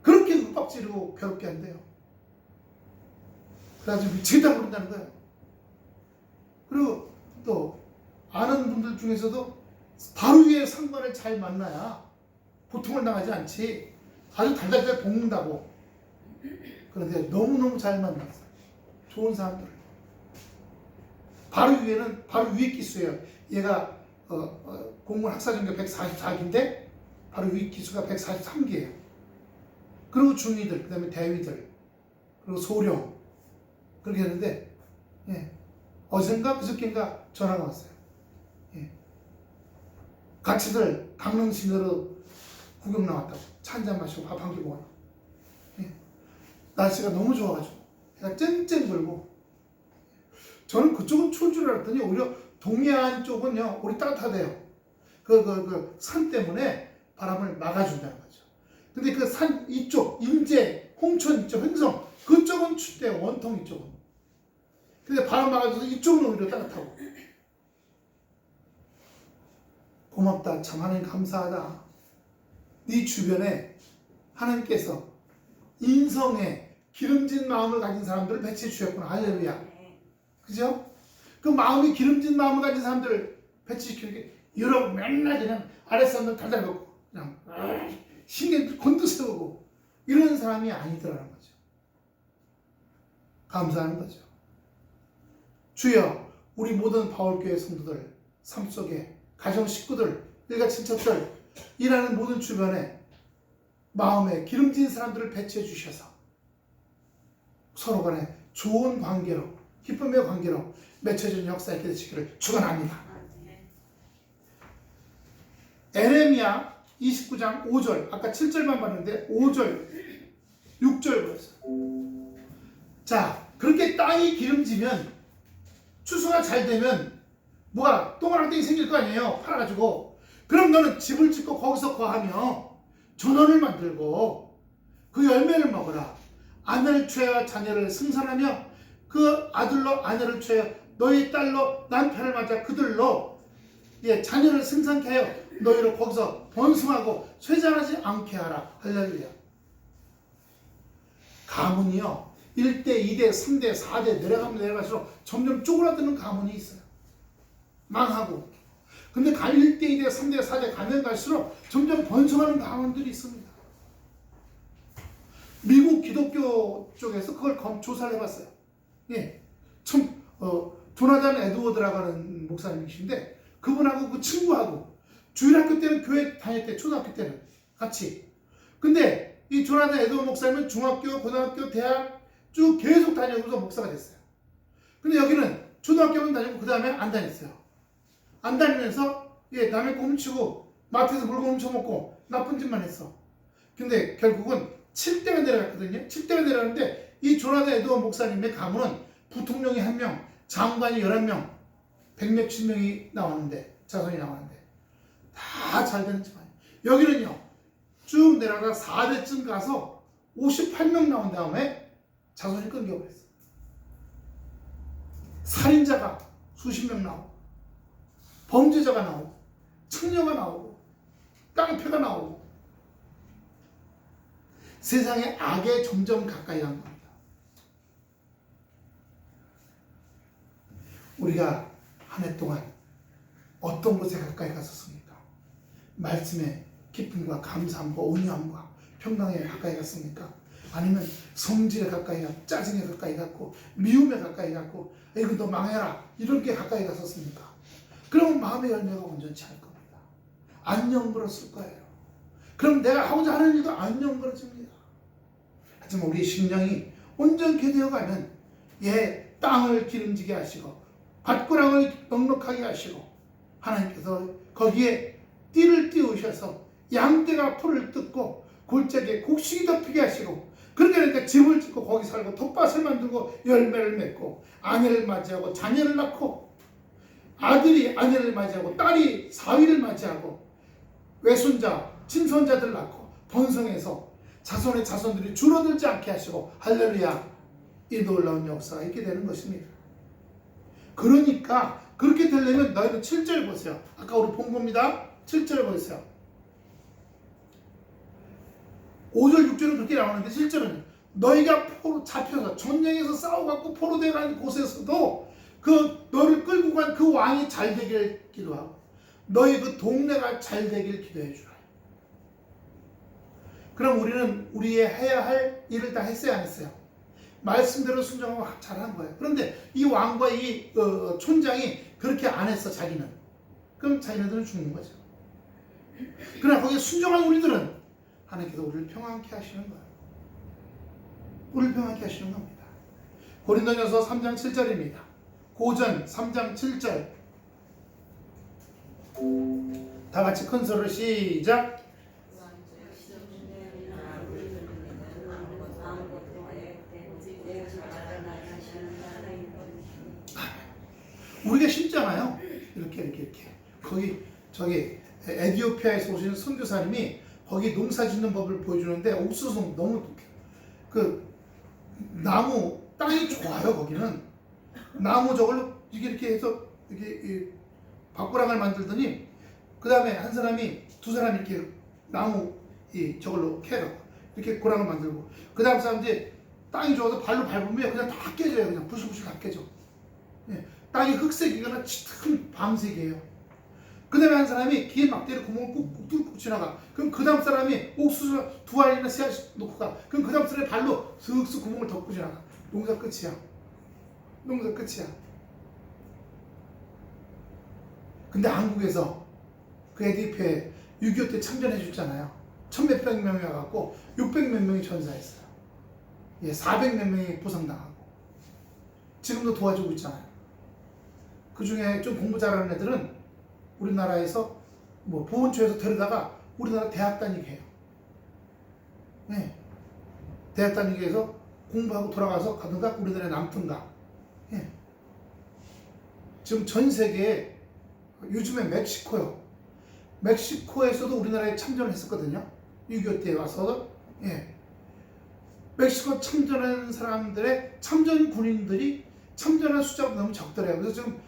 Speaker 1: 그렇게 윽박지르고 괴롭게 한대요. 그래가지고 미치겠다고 그런다는 거예요. 그리고 또 아는 분들 중에서도 바로 위에 상관을 잘 만나야 고통을 당하지 않지, 아주 달달달 볶는다고. 그런데 너무너무 잘 만났어요. 좋은 사람들. 바로 위에 기수예요. 얘가 공무원 학사전교 144기인데 바로 위 기수가 143기예요. 그리고 중위들, 그 다음에 대위들, 그리고 소령, 그렇게 했는데, 예, 어젠가 그저께인가 전화가 왔어요. 예, 같이들 강릉 시내로 구경 나왔다고. 차 한잔 마시고 밥 한 끼 먹었다고. 예, 날씨가 너무 좋아가지고 해가 쨍쨍 불고, 저는 그쪽은 추울 줄 알았더니 오히려 동해안 쪽은요 우리 따뜻하대요. 그 산 때문에 바람을 막아준다는 거죠. 근데 그 산 이쪽 인제, 홍천 이쪽, 횡성 그쪽은 춥대요. 원통 이쪽은. 근데 바람 막아줘서 이쪽은 오히려 따뜻하고. 고맙다. 참 하나님 감사하다. 네 주변에 하나님께서 인성에 기름진 마음을 가진 사람들을 배치해 주셨구나. 할렐루야. 그죠? 그 마음이 기름진 마음을 가진 사람들을 배치시키는 게, 여러분 맨날 그냥 아랫사람들 달달 걷고 그냥 신경 곤두세우고 이런 사람이 아니더라는 거죠. 감사하는 거죠. 주여, 우리 모든 바울교회 성도들 삶 속에 가정 식구들, 일가 친척들, 일하는 모든 주변에 마음에 기름진 사람들을 배치해 주셔서 서로 간에 좋은 관계로, 기쁨의 관계로 맺혀지는 역사 있게 되시기를 축원합니다. 에레미야 29장 5절, 아까 7절만 봤는데 5절, 6절 보였어요. 자, 그렇게 땅이 기름지면, 추수가 잘 되면 뭐가 동그랑땡이 생길 거 아니에요. 팔아가지고. 그럼 너는 집을 짓고 거기서 거하며 전원을 만들고 그 열매를 먹으라. 아내를 취하여 자녀를 승산하며 그 아들로 아내를 취하여 너희 딸로 남편을 맞아 그들로 자녀를 승산케 하여 너희로 거기서 번성하고 쇠잔하지 않게 하라. 할렐루야. 가문이요 1대, 2대, 3대, 4대 내려가면 내려갈수록 점점 쪼그라드는 가문이 있어요. 망하고. 근데 1대, 2대, 3대, 4대 가면 갈수록 점점 번성하는 가문들이 있습니다. 미국 기독교 쪽에서 그걸 조사를 해봤어요. 조나단 에드워드라고 하는 목사님이신데 그분하고 그 친구하고 주일학교 때는 교회 다닐 때 초등학교 때는 같이. 근데 이 조나단 에드워드 목사님은 중학교, 고등학교, 대학 쭉 계속 다니면서 목사가 됐어요. 근데 여기는 초등학교는 다니고 그 다음에 안 다녔어요. 안 다니면서 남의 거 훔치고 마트에서 물건 훔쳐먹고 나쁜 짓만 했어. 근데 결국은 7대가 내려갔거든요. 7대가 내려갔는데 이 조나단 에드워드 목사님의 가문은 부통령이 1명, 장관이 11명, 100몇십 명이 나왔는데 자손이 나왔는데 다 잘 되는 집안이에요. 여기는요 쭉 내려가다 4대쯤 가서 58명 나온 다음에 자손이 끊겨버렸어. 살인자가 수십 명 나오고 범죄자가 나오고 청녀가 나오고 깡패가 나오고 세상의 악에 점점 가까이 간 겁니다. 우리가 한 해 동안 어떤 곳에 가까이 갔었습니까? 말씀의 기쁨과 감사함과 온유함과 평강에 가까이 갔습니까? 아니면 성질에 가까이 갔고 짜증에 가까이 갔고 미움에 가까이 갔고 이거 너 망해라 이런 게 가까이 갔었습니까? 그러면 마음의 열매가 온전치 않을 겁니다. 안 연그렀을 거예요. 그럼 내가 하고자 하는 일도 안 연그러집니다. 하지만 우리 심령이 온전케 되어가면 땅을 기름지게 하시고 밭구랑을 넉넉하게 하시고 하나님께서 거기에 띠를 띄우셔서 양떼가 풀을 뜯고 골짜기에 곡식이 덮이게 하시고 그러니까 집을 짓고 거기 살고 텃밭을 만들고 열매를 맺고 아내를 맞이하고 자녀를 낳고 아들이 아내를 맞이하고 딸이 사위를 맞이하고 외손자, 친손자들 낳고 번성해서 자손의 자손들이 줄어들지 않게 하시고 할렐루야 이 놀라운 역사가 있게 되는 것입니다. 그러니까 그렇게 되려면 너희는 7절 보세요. 아까 우리 본 겁니다. 7절 보세요. 5절 6절은 그렇게 나오는데 7절은 너희가 포로 잡혀서 전쟁에서 싸워갖고 포로되어 간 곳에서도 그 너를 끌고 간 그 왕이 잘 되길 기도하고 너희 그 동네가 잘 되길 기도해 주라. 그럼 우리는 우리의 해야 할 일을 다 했어야 안 했어요? 말씀대로 순종하고 잘한 거예요. 그런데 이 왕과 이 촌장이 그렇게 안 했어 자기는. 그럼 자기네들은 죽는 거죠. 그러나 거기에 순종한 우리들은 하나님께서 우리를 평안케 하시는 거예요. 우리를 평안케 하시는 겁니다. 고린도전서 3장 7절입니다. 고전 3장 7절 다 같이 큰 소리로 시작. 우리가 쉽잖아요. 이렇게 거기 에티오피아에서 오시는 선교사님이 거기 농사 짓는 법을 보여주는데 옥수수 너무 그 나무 땅이 좋아요. 거기는 나무 저걸로 이렇게 해서 이렇게 밭고랑을 만들더니 그 다음에 한 사람이 두 사람이 이렇게 나무 저걸로 캐서 이렇게 고랑을 만들고 그 다음 사람들이 땅이 좋아서 발로 밟으면 그냥 다 깨져요. 그냥 부실부실 다 깨져. 땅이 흑색이거나 짙은 밤색이에요. 그 다음에 한 사람이 긴 막대로 구멍을 꾹꾹 뚫고 지나가. 그럼 그 다음 사람이 옥수수 두 알이나 세 알씩 놓고 가. 그럼 그 다음 사람이 발로 슥슥 구멍을 덮고 지나가. 농사 끝이야. 농사 끝이야. 근데 한국에서 그 에티오피아에 6.25 때 참전해 줬잖아요. 1,000몇백 명이 와갖고 600몇 명이 전사했어요. 400몇 명이 부상당하고. 지금도 도와주고 있잖아요. 그 중에 좀 공부 잘하는 애들은 우리나라에서 보훈처에서 데려다가 우리나라 대학 다니게 해요. 대학 다니게 해서 공부하고 돌아가서 가든가 우리나라에 남든가. 지금 전 세계에 요즘에 멕시코요. 멕시코에서도 우리나라에 참전을 했었거든요. 6.25 때 와서 멕시코 참전한 사람들의 참전 군인들이 참전한 숫자가 너무 적더래요. 그래서 지금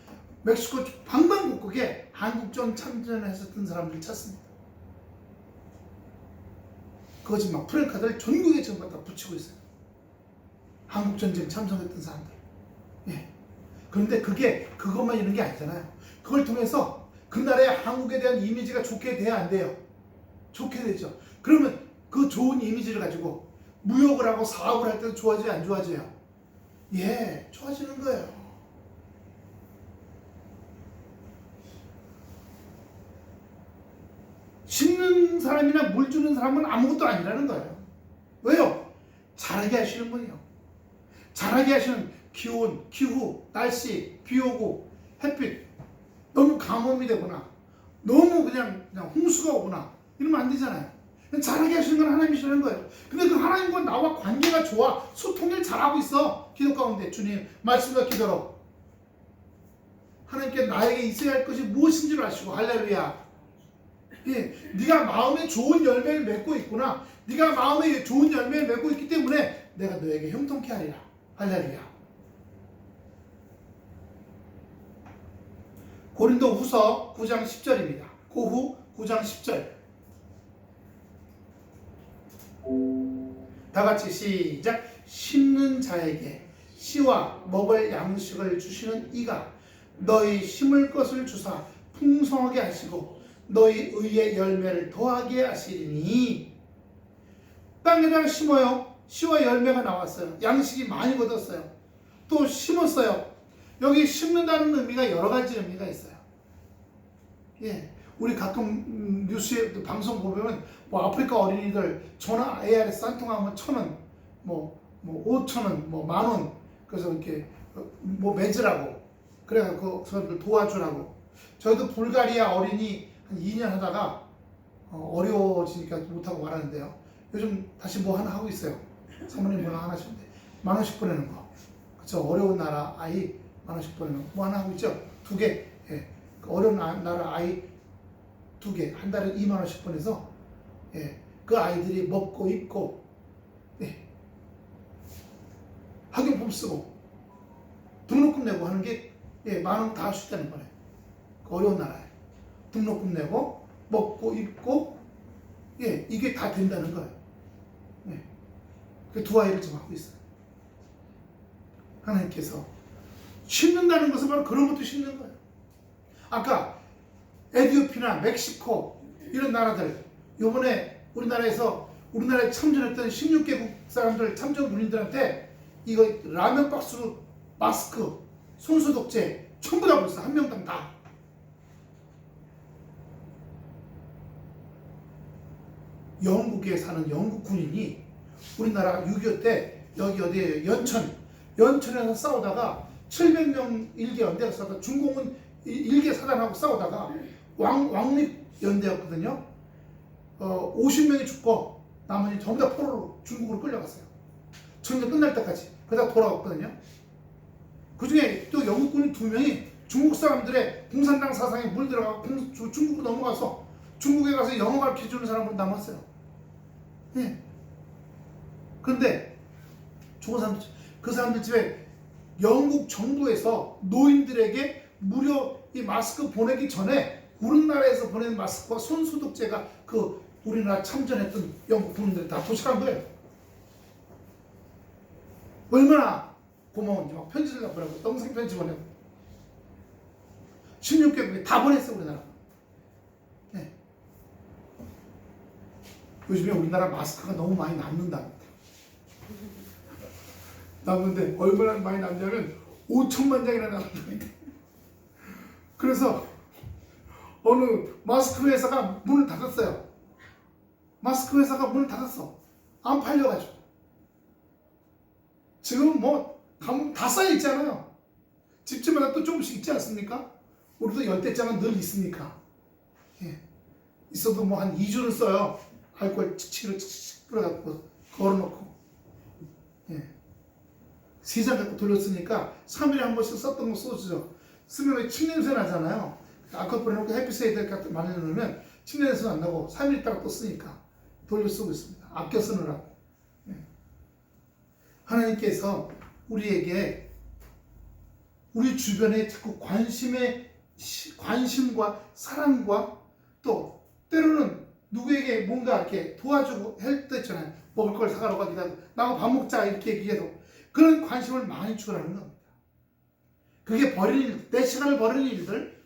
Speaker 1: 멕시코 방방곡곡에 한국전 참전했었던 사람들을 찾습니다. 그거 지금 막 프랭카드를 전국에 지금 다 붙이고 있어요. 한국전쟁 참전했던 사람들. 예. 그런데 그게 그것만 이런 게 아니잖아요. 그걸 통해서 그 나라의 한국에 대한 이미지가 좋게 돼야 안 돼요. 좋게 되죠. 그러면 그 좋은 이미지를 가지고 무역을 하고 사업을 할 때도 좋아져요, 안 좋아져요? 예, 좋아지는 거예요. 심는 사람이나 물 주는 사람은 아무것도 아니라는 거예요. 왜요? 자라게 하시는 분이요. 자라게 하시는 기온, 기후, 날씨, 비 오고 햇빛 너무 가뭄이 되거나 너무 그냥 홍수가 오거나 이러면 안 되잖아요. 자라게 하시는 건 하나님이시라는 거예요. 근데 그 하나님과 나와 관계가 좋아. 소통을 잘하고 있어. 기도 가운데 주님 말씀과 기도로 하나님께 나에게 있어야 할 것이 무엇인지를 아시고 할렐루야. 예, 네가 마음에 좋은 열매를 맺고 있구나. 네가 마음에 좋은 열매를 맺고 있기 때문에 내가 너에게 형통케 하리라. 할렐루야. 고린도 후서 9장 10절입니다. 고후 9장 10절. 다 같이 시작. 심는 자에게 씨와 먹을 양식을 주시는 이가 너희 심을 것을 주사 풍성하게 하시고 너희 의의 열매를 더하게 하시리니. 땅에다가 심어요. 씨와 열매가 나왔어요. 양식이 많이 얻었어요. 또 심었어요. 여기 심는다는 의미가 여러 가지 의미가 있어요. 예, 우리 가끔 뉴스에 방송 보면 뭐 아프리카 어린이들 전화 ARS 한 통 하면 1,000원, 뭐 5,000원, 뭐 10,000원, 그래서 이렇게 뭐 맺으라고, 그래갖고 그 사람들 도와주라고. 저희도 불가리아 어린이 한 2년 하다가 어려워지니까 못하고 말하는데요. 요즘 다시 뭐 하나 하고 있어요. 사모님 뭐 하나 하시는데 10,000원씩 보내는 거. 그쵸? 어려운 나라 아이 10,000원씩 보내는 거. 뭐 하나 하고 있죠? 2개. 예. 어려운 나라 아이 2개. 한 달에 20,000원씩 보내서, 예. 그 아이들이 먹고 입고, 예. 학용품 쓰고, 등록금 내고 하는 게, 예. 10,000원 다 할 수 있다는 거네. 그 어려운 나라에. 등록금 내고, 먹고 입고, 예. 이게 다 된다는 거예요. 예. 그 2 아이를 지금 하고 있어요. 하나님께서 심는다는 것은 바로 그런 것도 심는 거예요. 아까 에티오피아나 멕시코 이런 나라들, 요번에 우리나라에 참전했던 16개국 사람들, 참전 군인들한테 이거 라면 박스로 마스크, 손소독제 전부 다 벌써 한 명당 다. 영국에 사는 영국 군인이 우리나라 6.25 때 여기 어디에 연천에서 싸우다가 700명 일개 연대가 싸우다가 중공은 일개 사단하고 싸우다가 왕립연대였거든요. 50명이 죽고 나머지 전부 다 포로로 중국으로 끌려갔어요. 전쟁 끝날 때까지. 그러다 돌아왔거든요. 그 중에 또 영국군인 2명이 중국 사람들의 공산당 사상에 물들어가고 중국으로 넘어가서 중국에 가서 영어 가르쳐주는 사람으로 남았어요. 예. 그런데 죽은 사람들, 그 사람들 집에 영국 정부에서 노인들에게 무료 이 마스크 보내기 전에 우리나라에서 보낸 마스크와 손소독제가 그 우리나라 참전했던 영국 군인들이 다 도착한 거예요. 얼마나 고마운지 막 편지를 다 보내고 영상 편지 보내고 16개국에 다 보냈어 우리나라. 네. 요즘에 우리나라 마스크가 너무 많이 남는답니다. 남는데 얼마나 많이 남냐면 5천만 장이나 남는답니다. 그래서 어느 마스크 회사가 문을 닫았어요. 마스크 회사가 문을 닫았어. 안 팔려가지고. 지금 뭐 다 쌓여있잖아요. 집집마다 또 조금씩 있지 않습니까? 우리도 열대장은 늘 있으니까. 예. 있어도 뭐 한 2주를 써요. 알코올 칙칙을 뿌려갖고 걸어놓고. 예. 3장 갖고 돌렸으니까 3일에 한 번씩 썼던 거 써주죠. 쓰면 칡냄새 나잖아요. 알코올 뿌려놓고 햇빛에 갖다 많이 넣으면 칡냄새 안 나고 3일 있다가 또 쓰니까 돌려 쓰고 있습니다. 아껴 쓰느라고. 예. 하나님께서 우리에게 우리 주변에 자꾸 관심과 사랑과 또 때로는 누구에게 뭔가 이렇게 도와주고 할 때 있잖아요. 먹을 걸 사가러 가기도 하고 나하고 밥 먹자 이렇게 얘기해도 그런 관심을 많이 주라는 겁니다. 그게 버리는 일, 내 시간을 버리는 일들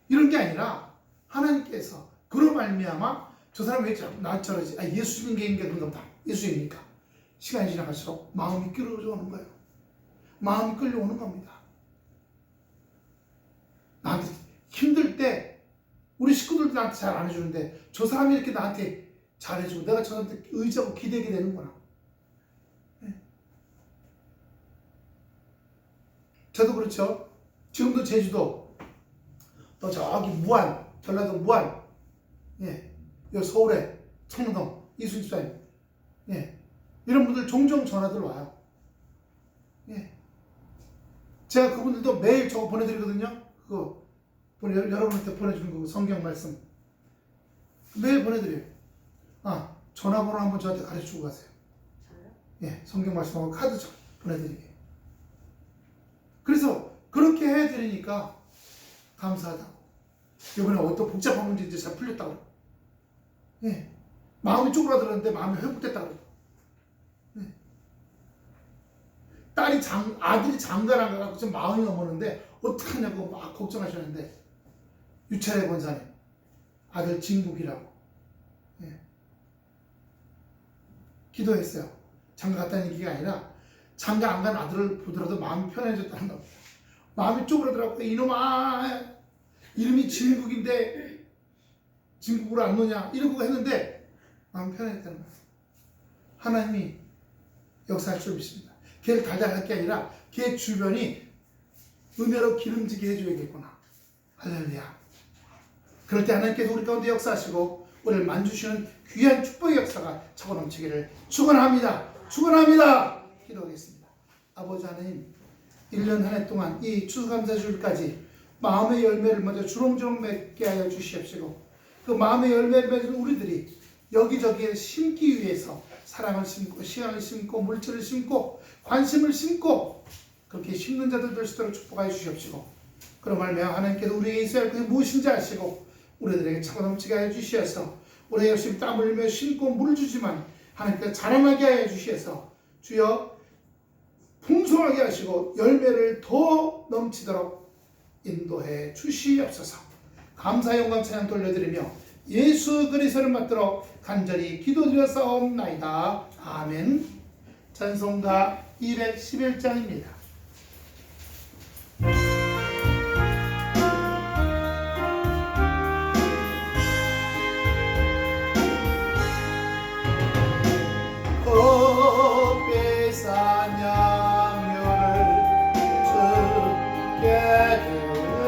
Speaker 1: 이런 게 아니라 하나님께서 그로 말미암아 저 사람 왜 나한테 저러지? 예수님 게 그런가 보다. 예수님이니까 시간이 지나갈수록 마음이 끌어오는 거예요. 마음이 끌려오는 겁니다. 나한테 힘들 때 우리 식구들도 나한테 잘 안 해주는데 저 사람이 이렇게 나한테 잘해주고 내가 저 사람한테 의지하고 기대게 되는구나. 네. 저도 그렇죠. 지금도 제주도 또 저기 무안, 전라도 무안, 예, 여기 서울에 청동 이순 집사님, 예, 이런 분들 종종 전화들 와요. 예, 제가 그분들도 매일 저거 보내드리거든요. 그거 여러분한테 보내주는 거 성경 말씀 매일 보내드려요. 전화번호 한번 저한테 가르쳐주고 가세요. 예, 성경 말씀하고 카드 보내드리게. 그래서 그렇게 해드리니까 감사하다고. 이번에 어떤 복잡한 문제 이제 잘 풀렸다고. 예, 마음이 쪼그라들었는데 마음이 회복됐다고. 예. 아들이 장가를 안 가고 지금 마흔이 넘었는데 어떡하냐고 막 걱정하셨는데 유철의 권사님 아들 진국이라고. 예. 기도했어요. 장가 갔다는 얘기가 아니라 장가 안 간 아들을 보더라도 마음이 편해졌다는 겁니다. 마음이 쪼그라들었고 이놈아 이름이 진국인데 진국으로 안 놓냐 이러고 했는데 마음이 편해졌다는 거예요. 하나님이 역사할 줄 믿습니다. 걔를 달달할 게 아니라 걔 주변이 은혜로 기름지게 해줘야겠구나. 할렐루야. 그럴 때 하나님께서 우리 가운데 역사하시고 우리를 만주시는 귀한 축복의 역사가 차고 넘치기를 축원합니다. 축원합니다. 기도하겠습니다. 아버지 하나님 1년 한 해 동안 이 추수감사주일까지 마음의 열매를 먼저 주렁주렁 맺게 하여 주시옵시고 그 마음의 열매를 맺은 우리들이 여기저기에 심기 위해서 사랑을 심고 시간을 심고 물질을 심고 관심을 심고 그렇게 심는 자들 될 수 있도록 축복하여 주시옵시고 그런 말미암아 하나님께서 우리에게 있어야 할 것이 무엇인지 아시고 우리들에게 차고 넘치게 하여 주시어서 우리가 열심히 땀 흘리며 심고 물을 주지만 하나님께서 자라나게 하여 주시어서 주여 풍성하게 하시고 열매를 더 넘치도록 인도해 주시옵소서. 감사 영광 찬양 돌려드리며 예수 그리스도를 받도록 간절히 기도드렸사옵나이다. 아멘. 찬송가 211장입니다. 곱비싼 양료를 주께 드려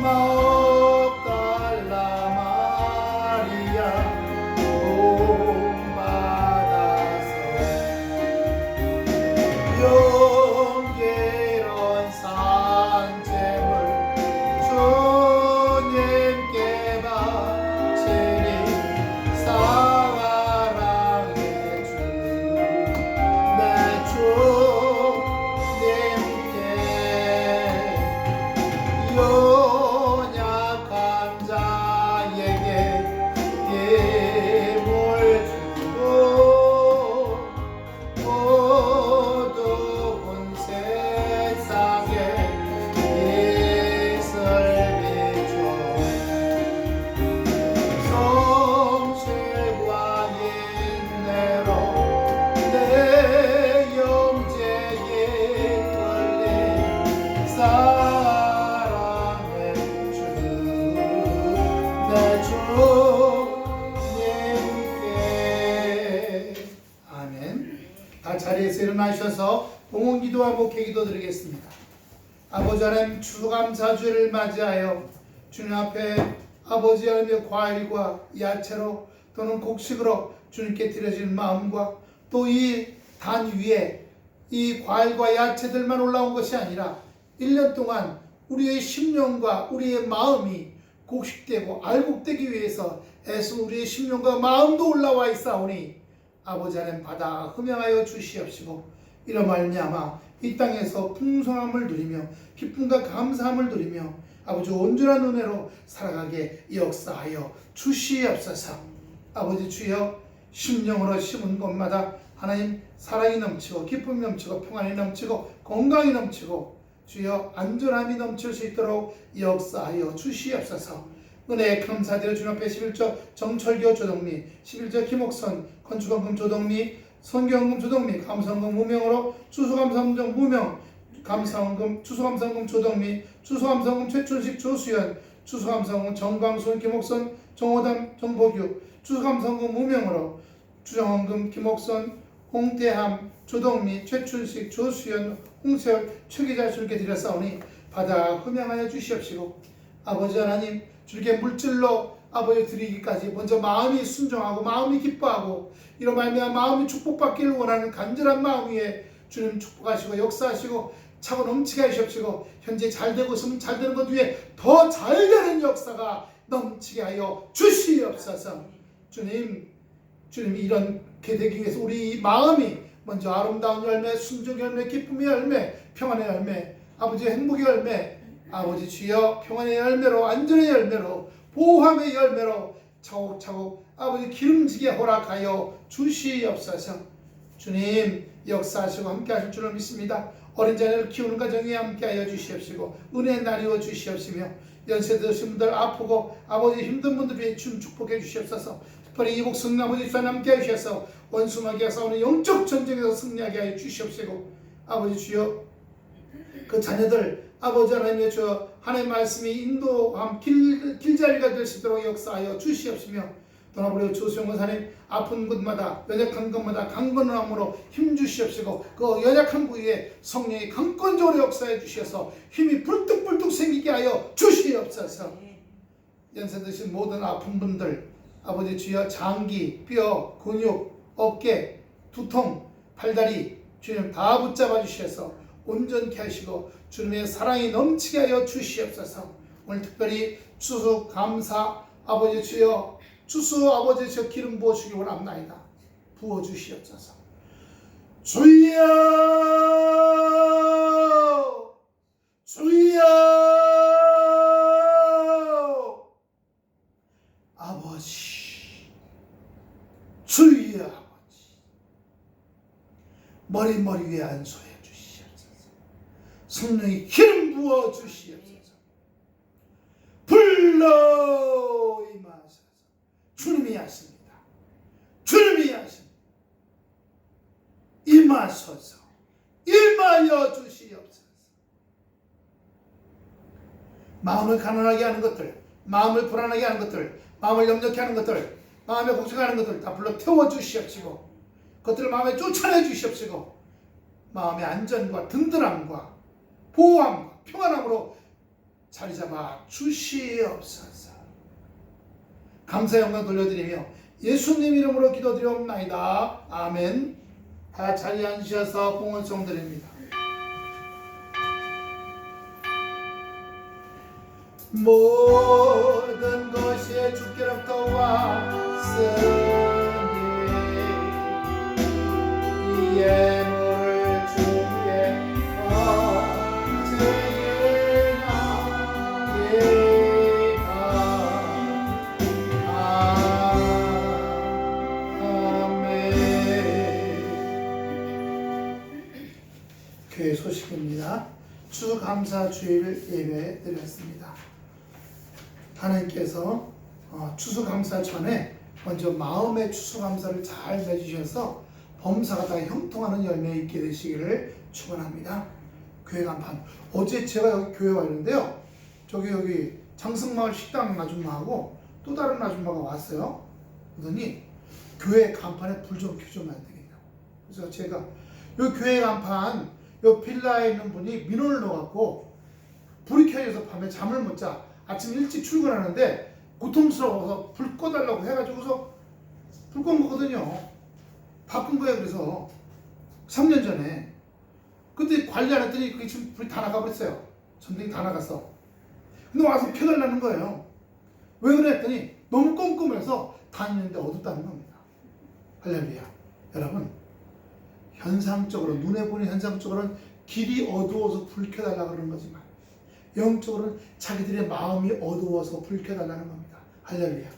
Speaker 1: 마옵달라 마리아 본받아서 용기로운 산재물 주님께 바치리 사랑의 주 내 주님께 연약한 자에게 힘을 주고 어두운 세상에 빛을 비춰 성실과 인내로 내 영재에 이끌리 사랑의 주 내 주님께 아멘. 다 자리에서 일어나셔서 봉헌기도와 목회기도 드리겠습니다. 아버지 하나님 추수감사주를 맞이하여 주님 앞에 아버지 하나님의 과일과 야채로 또는 곡식으로 주님께 드려진 마음과 또 이 단 위에 이 과일과 야채들만 올라온 것이 아니라 1년 동안 우리의 심령과 우리의 마음이 곡식되고 알곡되기 위해서 애써 우리의 심령과 마음도 올라와 있사오니 아버지 하나님 받아 흠양하여 주시옵시고 이로 말미암아 이 땅에서 풍성함을 누리며 기쁨과 감사함을 누리며 아버지 온전한 은혜로 살아가게 역사하여 주시옵소서. 아버지 주여 심령으로 심은 곳마다 하나님 사랑이 넘치고 기쁨이 넘치고 평안이 넘치고 건강이 넘치고 주여 안전함이 넘칠 수 있도록 역사하여 주시옵소서. 은혜에 감사드려 주님 앞에 11조 정철교 조동미 11조 김옥선 건축원금 조동미 선교원금 조동미 감사원금 무명으로 추수감사원금 무명 감사원금 추수감사원금 조동미 추수감사원금 최춘식 조수연 추수감사원금 정광순 김옥선 정호담 정보규 추수감사원금 무명으로 추정원금 김옥선 홍태함 조동미 최춘식 조수연 홍세월 최기자 주께 드렸사오니 받아 흠양하여 주시옵시고 아버지 하나님 주께 물질로 아버지 드리기까지 먼저 마음이 순종하고 마음이 기뻐하고 이런 말미암아 마음이 축복받기를 원하는 간절한 마음 위에 주님 축복하시고 역사하시고 차고 넘치게 하시옵시고 현재 잘 되고 있으면 잘 되는 것 위에 더 잘 되는 역사가 넘치게 하여 주시옵소서. 주님 이렇게 되기 위해서 우리 마음이 먼저 아름다운 열매, 순종의 열매, 기쁨의 열매, 평안의 열매, 아버지의 행복의 열매, 아버지 주여 평안의 열매로 안전의 열매로 보호함의 열매로 차곡차곡 아버지 기름지게 허락하여 주시옵소서. 주님 역사하시고 함께하실 줄을 믿습니다. 어린 자녀를 키우는 가정에 함께하여 주시옵시고 은혜 나누어 주시옵시며 연세 드신 분들 아프고 아버지 힘든 분들 위해 춤 축복해 주시옵소서. 특별히 이복 승리 아버지 주님 함께해 주셔서 원수마귀와 싸우는 영적 전쟁에서 승리하게 하여 주시옵시고 아버지 주여 그 자녀들 아버지 하나님의 주 하나님의 말씀이 인도함 길자리가 될 수 있도록 역사하여 주시옵시며 떠나버려 조수영 사님 아픈 곳마다 연약한 곳마다 강건함으로 힘 주시옵시고 그 연약한 부위에 성령이 강건적으로 역사해 주셔서 힘이 불뚝불뚝 생기게 하여 주시옵소서. 연세 드신 모든 아픈 분들 아버지 주여 장기, 뼈, 근육, 어깨, 두통, 팔다리 주님 다 붙잡아 주셔서 온전케 하시고 주님의 사랑이 넘치게 하여 주시옵소서. 오늘 특별히 추수 감사 아버지 주여 추수 아버지 주여 기름 부어주시기 원합나이다. 부어주시옵소서. 주여 주여 아버지 주여 아버지 머리 위에 안수해 주시옵소서. 성령이 기름 부어 주시옵소서. 불러 임하소서. 주님이 하십니다. 주님이 하십니다. 임하소서. 임하여 주시옵소서. 마음을 가난하게 하는 것들, 마음을 불안하게 하는 것들, 마음을 염려케 하는 것들, 마음에 걱정하는 것들 다 불러 태워 주시옵시고 그것들을 마음에 쫓아내 주시옵시고 마음의 안전과 든든함과 보호함과 평안함으로 자리 잡아 주시옵소서. 감사 영광 돌려드리며 예수님 이름으로 기도드리옵나이다. 아멘. 다 자리에 앉으셔서 봉헌송 드립니다. 모든 것이 주께로부터 왔으니 이 예물을 주께 교회 소식입니다. 추수감사 주일 예배 드렸습니다. 하나님께서 추수감사 전에 먼저 마음의 추수감사를 잘 맺으셔서 범사가 다 형통하는 열매 있게 되시기를 축원합니다. 교회 간판 어제 제가 여기 교회 왔는데요. 여기 장승마을 식당 아줌마하고 또 다른 아줌마가 왔어요. 그러더니 교회 간판에 불 좀 켜주면 안 되겠냐고. 그래서 제가 요 교회 간판 요 빌라에 있는 분이 민원을 넣어갖고 불이 켜져서 밤에 잠을 못 자. 아침 일찍 출근하는데 고통스러워서 불 꺼달라고 해가지고서 불 껐 거거든요. 바꾼 거예요. 그래서 3년 전에 그때 관리 안 했더니 그게 지금 불이 다 나가버렸어요. 전등이 다 나갔어. 근데 와서 켜달라는 거예요. 왜 그래 했더니 너무 꼼꼼해서 다니는데 어둡다는 겁니다. 할렐루야. 여러분, 현상적으로 눈에 보이는 현상적으로는 길이 어두워서 불 켜달라 그러는 거지만 영적으로는 자기들의 마음이 어두워서 불 켜달라는 겁니다. 할렐루야.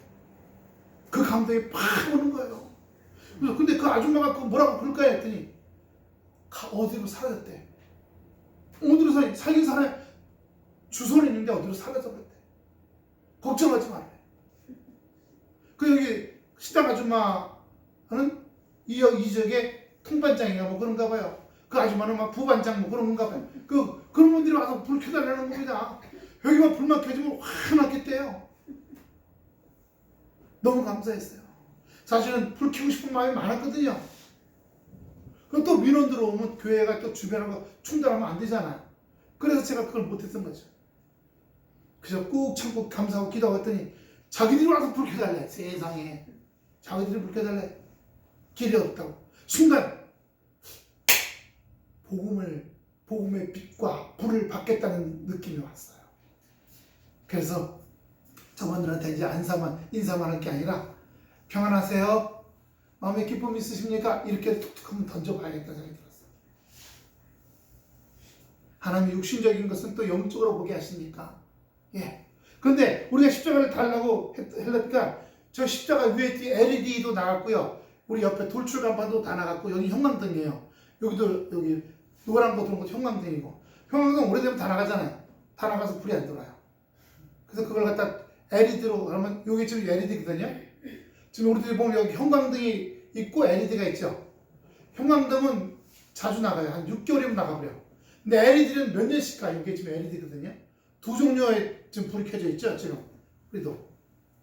Speaker 1: 그 감동이 팍 오는 거예요. 그래서 근데 그 아줌마가 그 뭐라고 그럴까 했더니 어디로 사라졌대. 어디로 살긴 살아야 주소는 있는데 어디로 사라져버렸대. 걱정하지 말래. 그 여기 식당 아줌마는 이 지역의 통반장인가 뭐 그런가 봐요. 그 아줌마는 막 부반장 뭐 그런가 봐요. 그런 분들이 와서 불 켜달라는 겁니다. 여기만 불만 켜지면 확 났겠대요. 너무 감사했어요. 사실은 불 켜고 싶은 마음이 많았거든요. 그럼 또 민원 들어오면 교회가 또 주변하고 충돌하면 안 되잖아요. 그래서 제가 그걸 못했던 거죠. 그래서 꾹 참고 감사하고 기도했더니 자기들이 와서 불 켜달래. 세상에. 자기들이 불 켜달래. 길이 없다고. 순간 복음의 빛과 불을 받겠다는 느낌이 왔어요. 그래서 저분들한테 이제 인사만 할 게 아니라 평안하세요? 마음에 기쁨 있으십니까? 이렇게 툭툭 한번 던져봐야겠다 생각이 들었어요. 하나님이 육신적인 것은 또 영적으로 보게 하시니까. 예. 그런데 우리가 십자가를 달라고 했으니까 저 십자가 위에 LED도 나갔고요. 우리 옆에 돌출간판도 다 나갔고 여기 형광등이에요. 여기도 여기 노란거 들어온 것도 형광등이고 형광등 오래되면 다 나가잖아요. 다 나가서 불이 안 들어와요. 그래서 그걸 갖다 LED로 그러면 여기 지금 LED거든요. 지금 우리들이 보면 여기 형광등이 있고 LED가 있죠. 형광등은 자주 나가요. 한 6개월이면 나가버려요. 근데 LED는 몇 년씩 가요. 이게 지금 LED거든요. 두 종류의 지금 불이 켜져 있죠. 지금 우리도.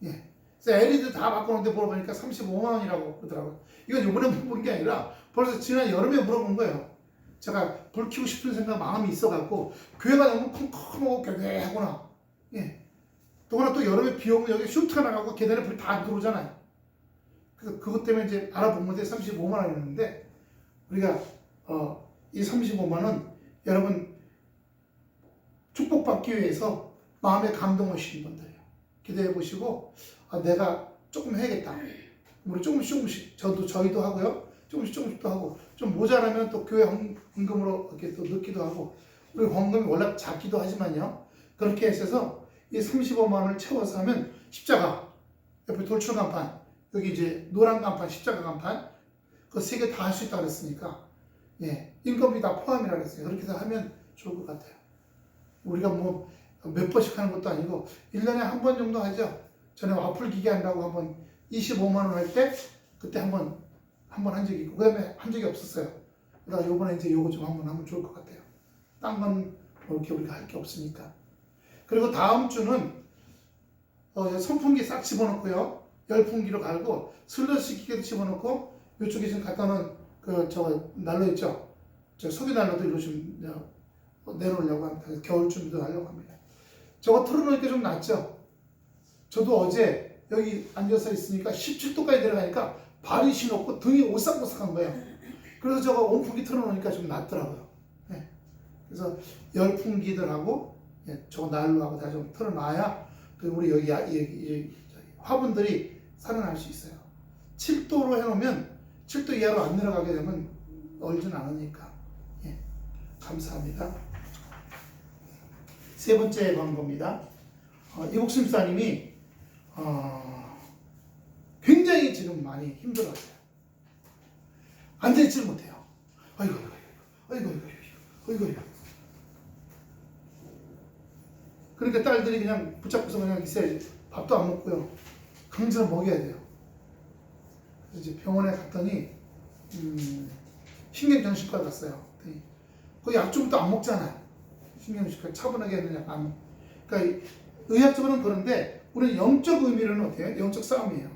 Speaker 1: 예. 그래서 LED 다 바꿔놓는데 물어보니까 35만 원이라고 그러더라고요. 이건 이번에 물어본 게 아니라 벌써 지난 여름에 물어본 거예요. 제가 불 켜고 싶은 생각 마음이 있어갖고 교회가 너무 컴컴하고 괴괴하구나. 예. 또 하나 또 여름에 비 오면 여기 슈트가 나가고 계단에 불이 다 들어오잖아요. 그래서 그것 때문에 이제 알아본 건데 35만 원이었는데 우리가 이 35만 원 여러분 축복받기 위해서 마음에 감동 오시는 분들이에요. 기도해 보시고 내가 조금 해야겠다. 우리 조금씩 저희도 하고요. 조금씩 또 하고 좀 모자라면 또 교회 헌금으로 이렇게 또 넣기도 하고 우리 헌금이 원래 작기도 하지만요. 그렇게 해서 이 35만 원을 채워서 하면 십자가 옆에 돌출 간판 여기 이제 노란 간판 십자가 간판 그 세 개 다 할 수 있다고 그랬으니까 예 인건비 다 포함이라고 그랬어요. 그렇게 해서 하면 좋을 것 같아요. 우리가 뭐 몇 번씩 하는 것도 아니고 1년에 한 번 정도 하죠. 전에 와플 기계 한다고 한번 25만 원 할 때 그때 한 번 한 적이 있고 그 다음에 한 적이 없었어요. 그러다가 요번에 이제 요거 좀 한번 하면 좋을 것 같아요. 딴 건 이렇게 우리가 할 게 없으니까. 그리고 다음 주는 선풍기 싹 집어넣고요. 열풍기로 갈고 슬러시 기계도 집어넣고 이쪽에 지금 갖다 놓은 저거 난로 있죠. 저 소비 난로도 이로 좀 내놓으려고 합니다. 겨울 준비도 하려고 합니다. 저거 틀어놓으니까 좀 낫죠. 저도 어제 여기 앉아서 있으니까 17도까지 내려가니까 발이 시렵고 등이 오싹오싹한 거예요. 그래서 저거 온풍기 틀어놓으니까 좀 낫더라고요. 네. 그래서 열풍기들하고 저거 난로하고 다 좀 틀어놔야 우리 여기 화분들이 살아날 수 있어요. 7도로 해놓으면 7도 이하로 안 내려가게 되면 얼진 않으니까. 예. 감사합니다. 세 번째 광고입니다. 이복순 집사님이 굉장히 지금 많이 힘들어하세요. 앉아있지를 못해요. 아이고. 그러니까 딸들이 그냥 붙잡고서 그냥 있어야지. 밥도 안 먹고요. 강제로 먹여야 돼요. 그래서 이제 병원에 갔더니 신경정신과 갔어요. 그 약 좀도 안 먹잖아요. 신경정신과 차분하게 하는 약 안 먹. 그러니까 의학적으로는 그런데 우리는 영적 의미로는 어때요? 영적 싸움이에요.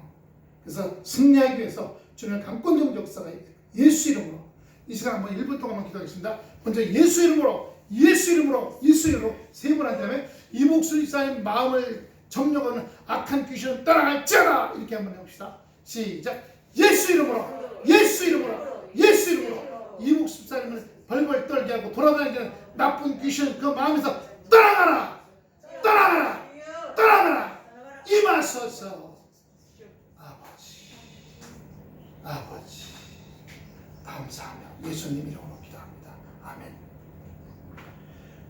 Speaker 1: 그래서 승리하기 위해서 주님의 강권적 역사가 예수 이름으로 이 시간 한번 1분 동안만 기도하겠습니다. 먼저 예수 이름으로 세 번 한 다음에 이복순 집사님 마음을 점령하는 악한 귀신은 떠나갈지어다 이렇게 한번 해봅시다. 시작. 예수 이름으로 이복순 집사님을 벌벌 떨게 하고 돌아다니는 나쁜 귀신 그 마음에서 떠나가라 임하소서. 아버지 감사하며 예수님 이름으로 기도합니다. 아멘.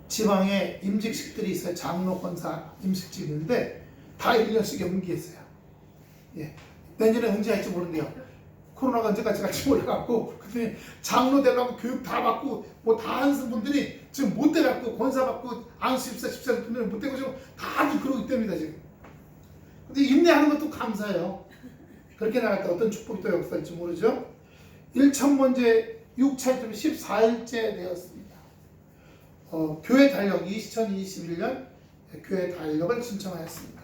Speaker 1: 지방에 임직식들이 있어요. 장로, 권사 임직식이 있는데 다 1년씩 연기했어요. 예. 내년에 언제 할지 모르는데요. 코로나가 언제까지 갈지 몰라갖고 그때 장로 되려고 교육 다 받고 뭐 다 하는 분들이 지금 못 돼갖고 권사 받고 안수 14 분들은 못 되고 지금 다들 그러고 있답니다 지금. 근데 인내하는 것도 감사해요. 그렇게 나갈 때 어떤 축복이 또 역사할지 모르죠. 1천번째 6차점 14일째 되었습니다. 교회 달력 2021년 교회 달력을 신청하였습니다.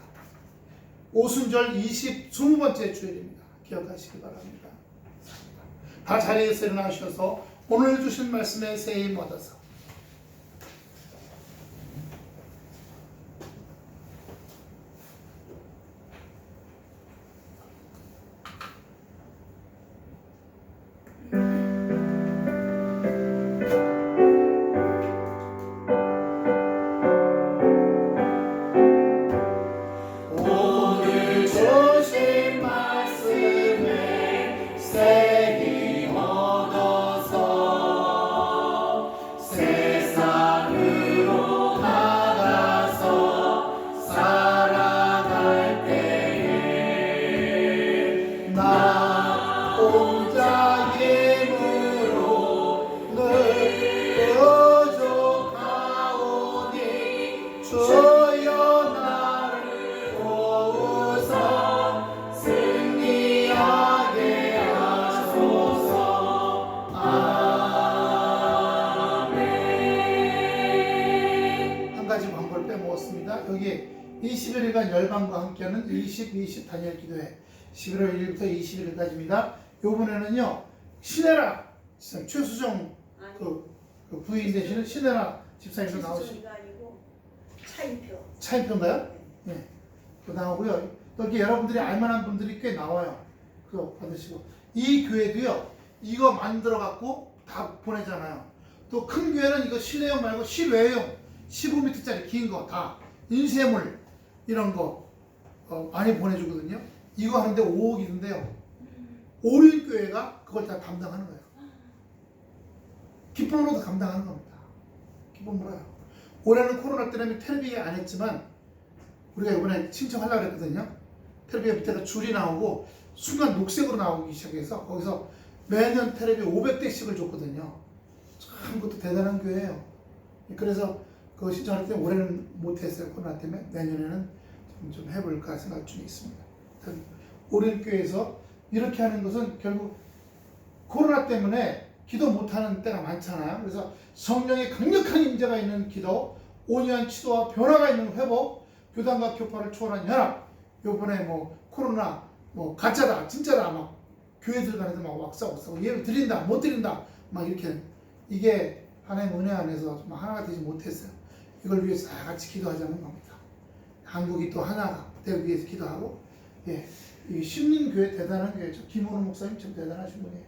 Speaker 1: 오순절 20번째 주일입니다. 기억하시기 바랍니다. 다 자리에서 일어나셔서 오늘 주신 말씀에 새 힘 얻어서 오늘 주신 말씀에 새 힘 얻어서 세상으로 나가서 살아갈 때에 나 혼자 힘으로 늘 부족하오니 주여 나를 도우사 승리하게 하소서. 아멘. 한 가지 광고를 빼먹었습니다. 여기 21일간 열방과 함께하는 20 단열 기도회 11월 1일부터 21일까지입니다. 요번에는요 신혜라 최수정 그 부인 되시는 신혜라 집사님도 나오시고
Speaker 2: 최수정이가 아니고 차인표.
Speaker 1: 차인표인가요? 네. 또 나오고요. 또 이렇게 여러분들이 알만한 분들이 꽤 나와요. 그거 받으시고 이 교회도요. 이거 만들어 갖고 다 보내잖아요. 또 큰 교회는 이거 실내용 말고 실외용 15m짜리 긴 거 다 인쇄물 이런 거 많이 보내주거든요. 이거 하는데 5억이던데요. 오륜교회가 그걸 다 담당하는 거예요. 기쁨으로도 감당하는 겁니다. 기쁨으로요. 올해는 코로나 때문에 텔레비에 안 했지만 우리가 이번에 신청하려고 했거든요. 텔레비에 밑에가 줄이 나오고 순간 녹색으로 나오기 시작해서 거기서 매년 텔레비 500대씩을 줬거든요. 참 그것도 대단한 교회예요. 그래서 그거 신청할 때 올해는 못했어요. 코로나 때문에. 내년에는 좀 해볼까 생각 중에 있습니다. 오륜교회에서 이렇게 하는 것은 결국 코로나 때문에 기도 못하는 때가 많잖아요. 그래서 성령의 강력한 임재가 있는 기도, 온유한 치도와 변화가 있는 회복, 교단과 교파를 초월한 연합. 요번에 뭐 코로나 뭐 가짜다 진짜다 막 교회들 간에서 막 왁사왁사 예배 드린다 못 드린다 막 이렇게 이게 하나님 은혜 안에서 하나가 되지 못했어요. 이걸 위해서 다 같이 기도하자는 겁니다. 한국이 또 하나가 되기 위해서 기도하고 예, 이 신민교회 대단한 교회죠. 김원우 목사님 참 대단하신 분이에요.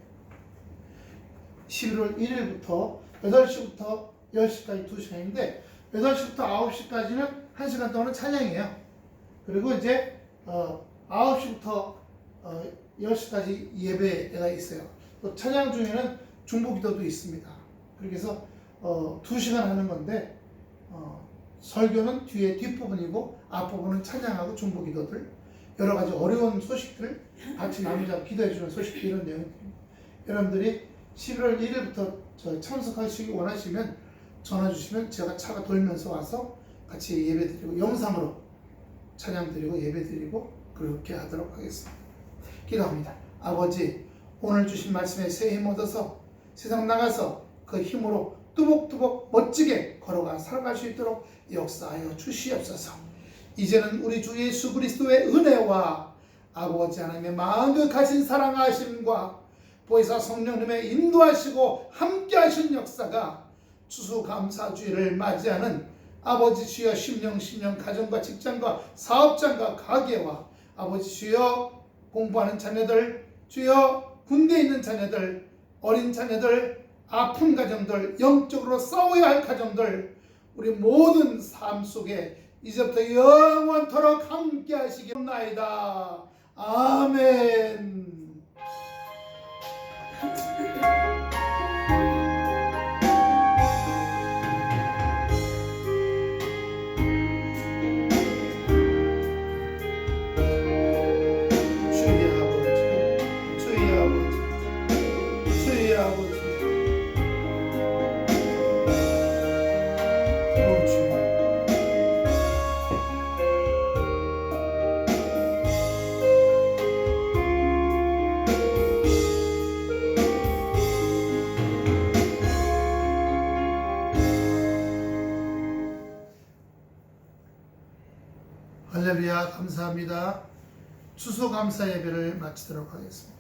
Speaker 1: 11월 1일부터 8시부터 10시까지 2시간인데 8시부터 9시까지는 1시간 동안은 찬양이에요. 그리고 이제 9시부터 10시까지 예배가 있어요. 또 찬양 중에는 중보기도도 있습니다. 그래서 2시간 하는 건데 설교는 뒤에 뒷부분이고 앞부분은 찬양하고 중보기도들 여러 가지 어려운 소식들 같이 나누자고 기도해 주는 소식들 이런 내용입니다. 여러분들이 11월 1일부터 참석하시기 원하시면 전화 주시면 제가 차가 돌면서 와서 같이 예배 드리고 영상으로 찬양 드리고 예배 드리고 그렇게 하도록 하겠습니다. 기도합니다. 아버지 오늘 주신 말씀에 새 힘 얻어서 세상 나가서 그 힘으로 뚜벅뚜벅 멋지게 걸어가 살아갈 수 있도록 역사하여 주시옵소서. 이제는 우리 주 예수 그리스도의 은혜와 아버지 하나님의 만극하신 사랑하심과 보혜사 성령님의 인도하시고 함께하신 역사가 추수감사주의를 맞이하는 아버지 주여 심령 가정과 직장과 사업장과 가게와 아버지 주여 공부하는 자녀들 주여 군대에 있는 자녀들 어린 자녀들 아픈 가정들 영적으로 싸워야 할 가정들 우리 모든 삶 속에 이제부터 영원토록 함께 하시겠나이다. 아멘. 할렐루야 감사합니다. 추수감사 예배를 마치도록 하겠습니다.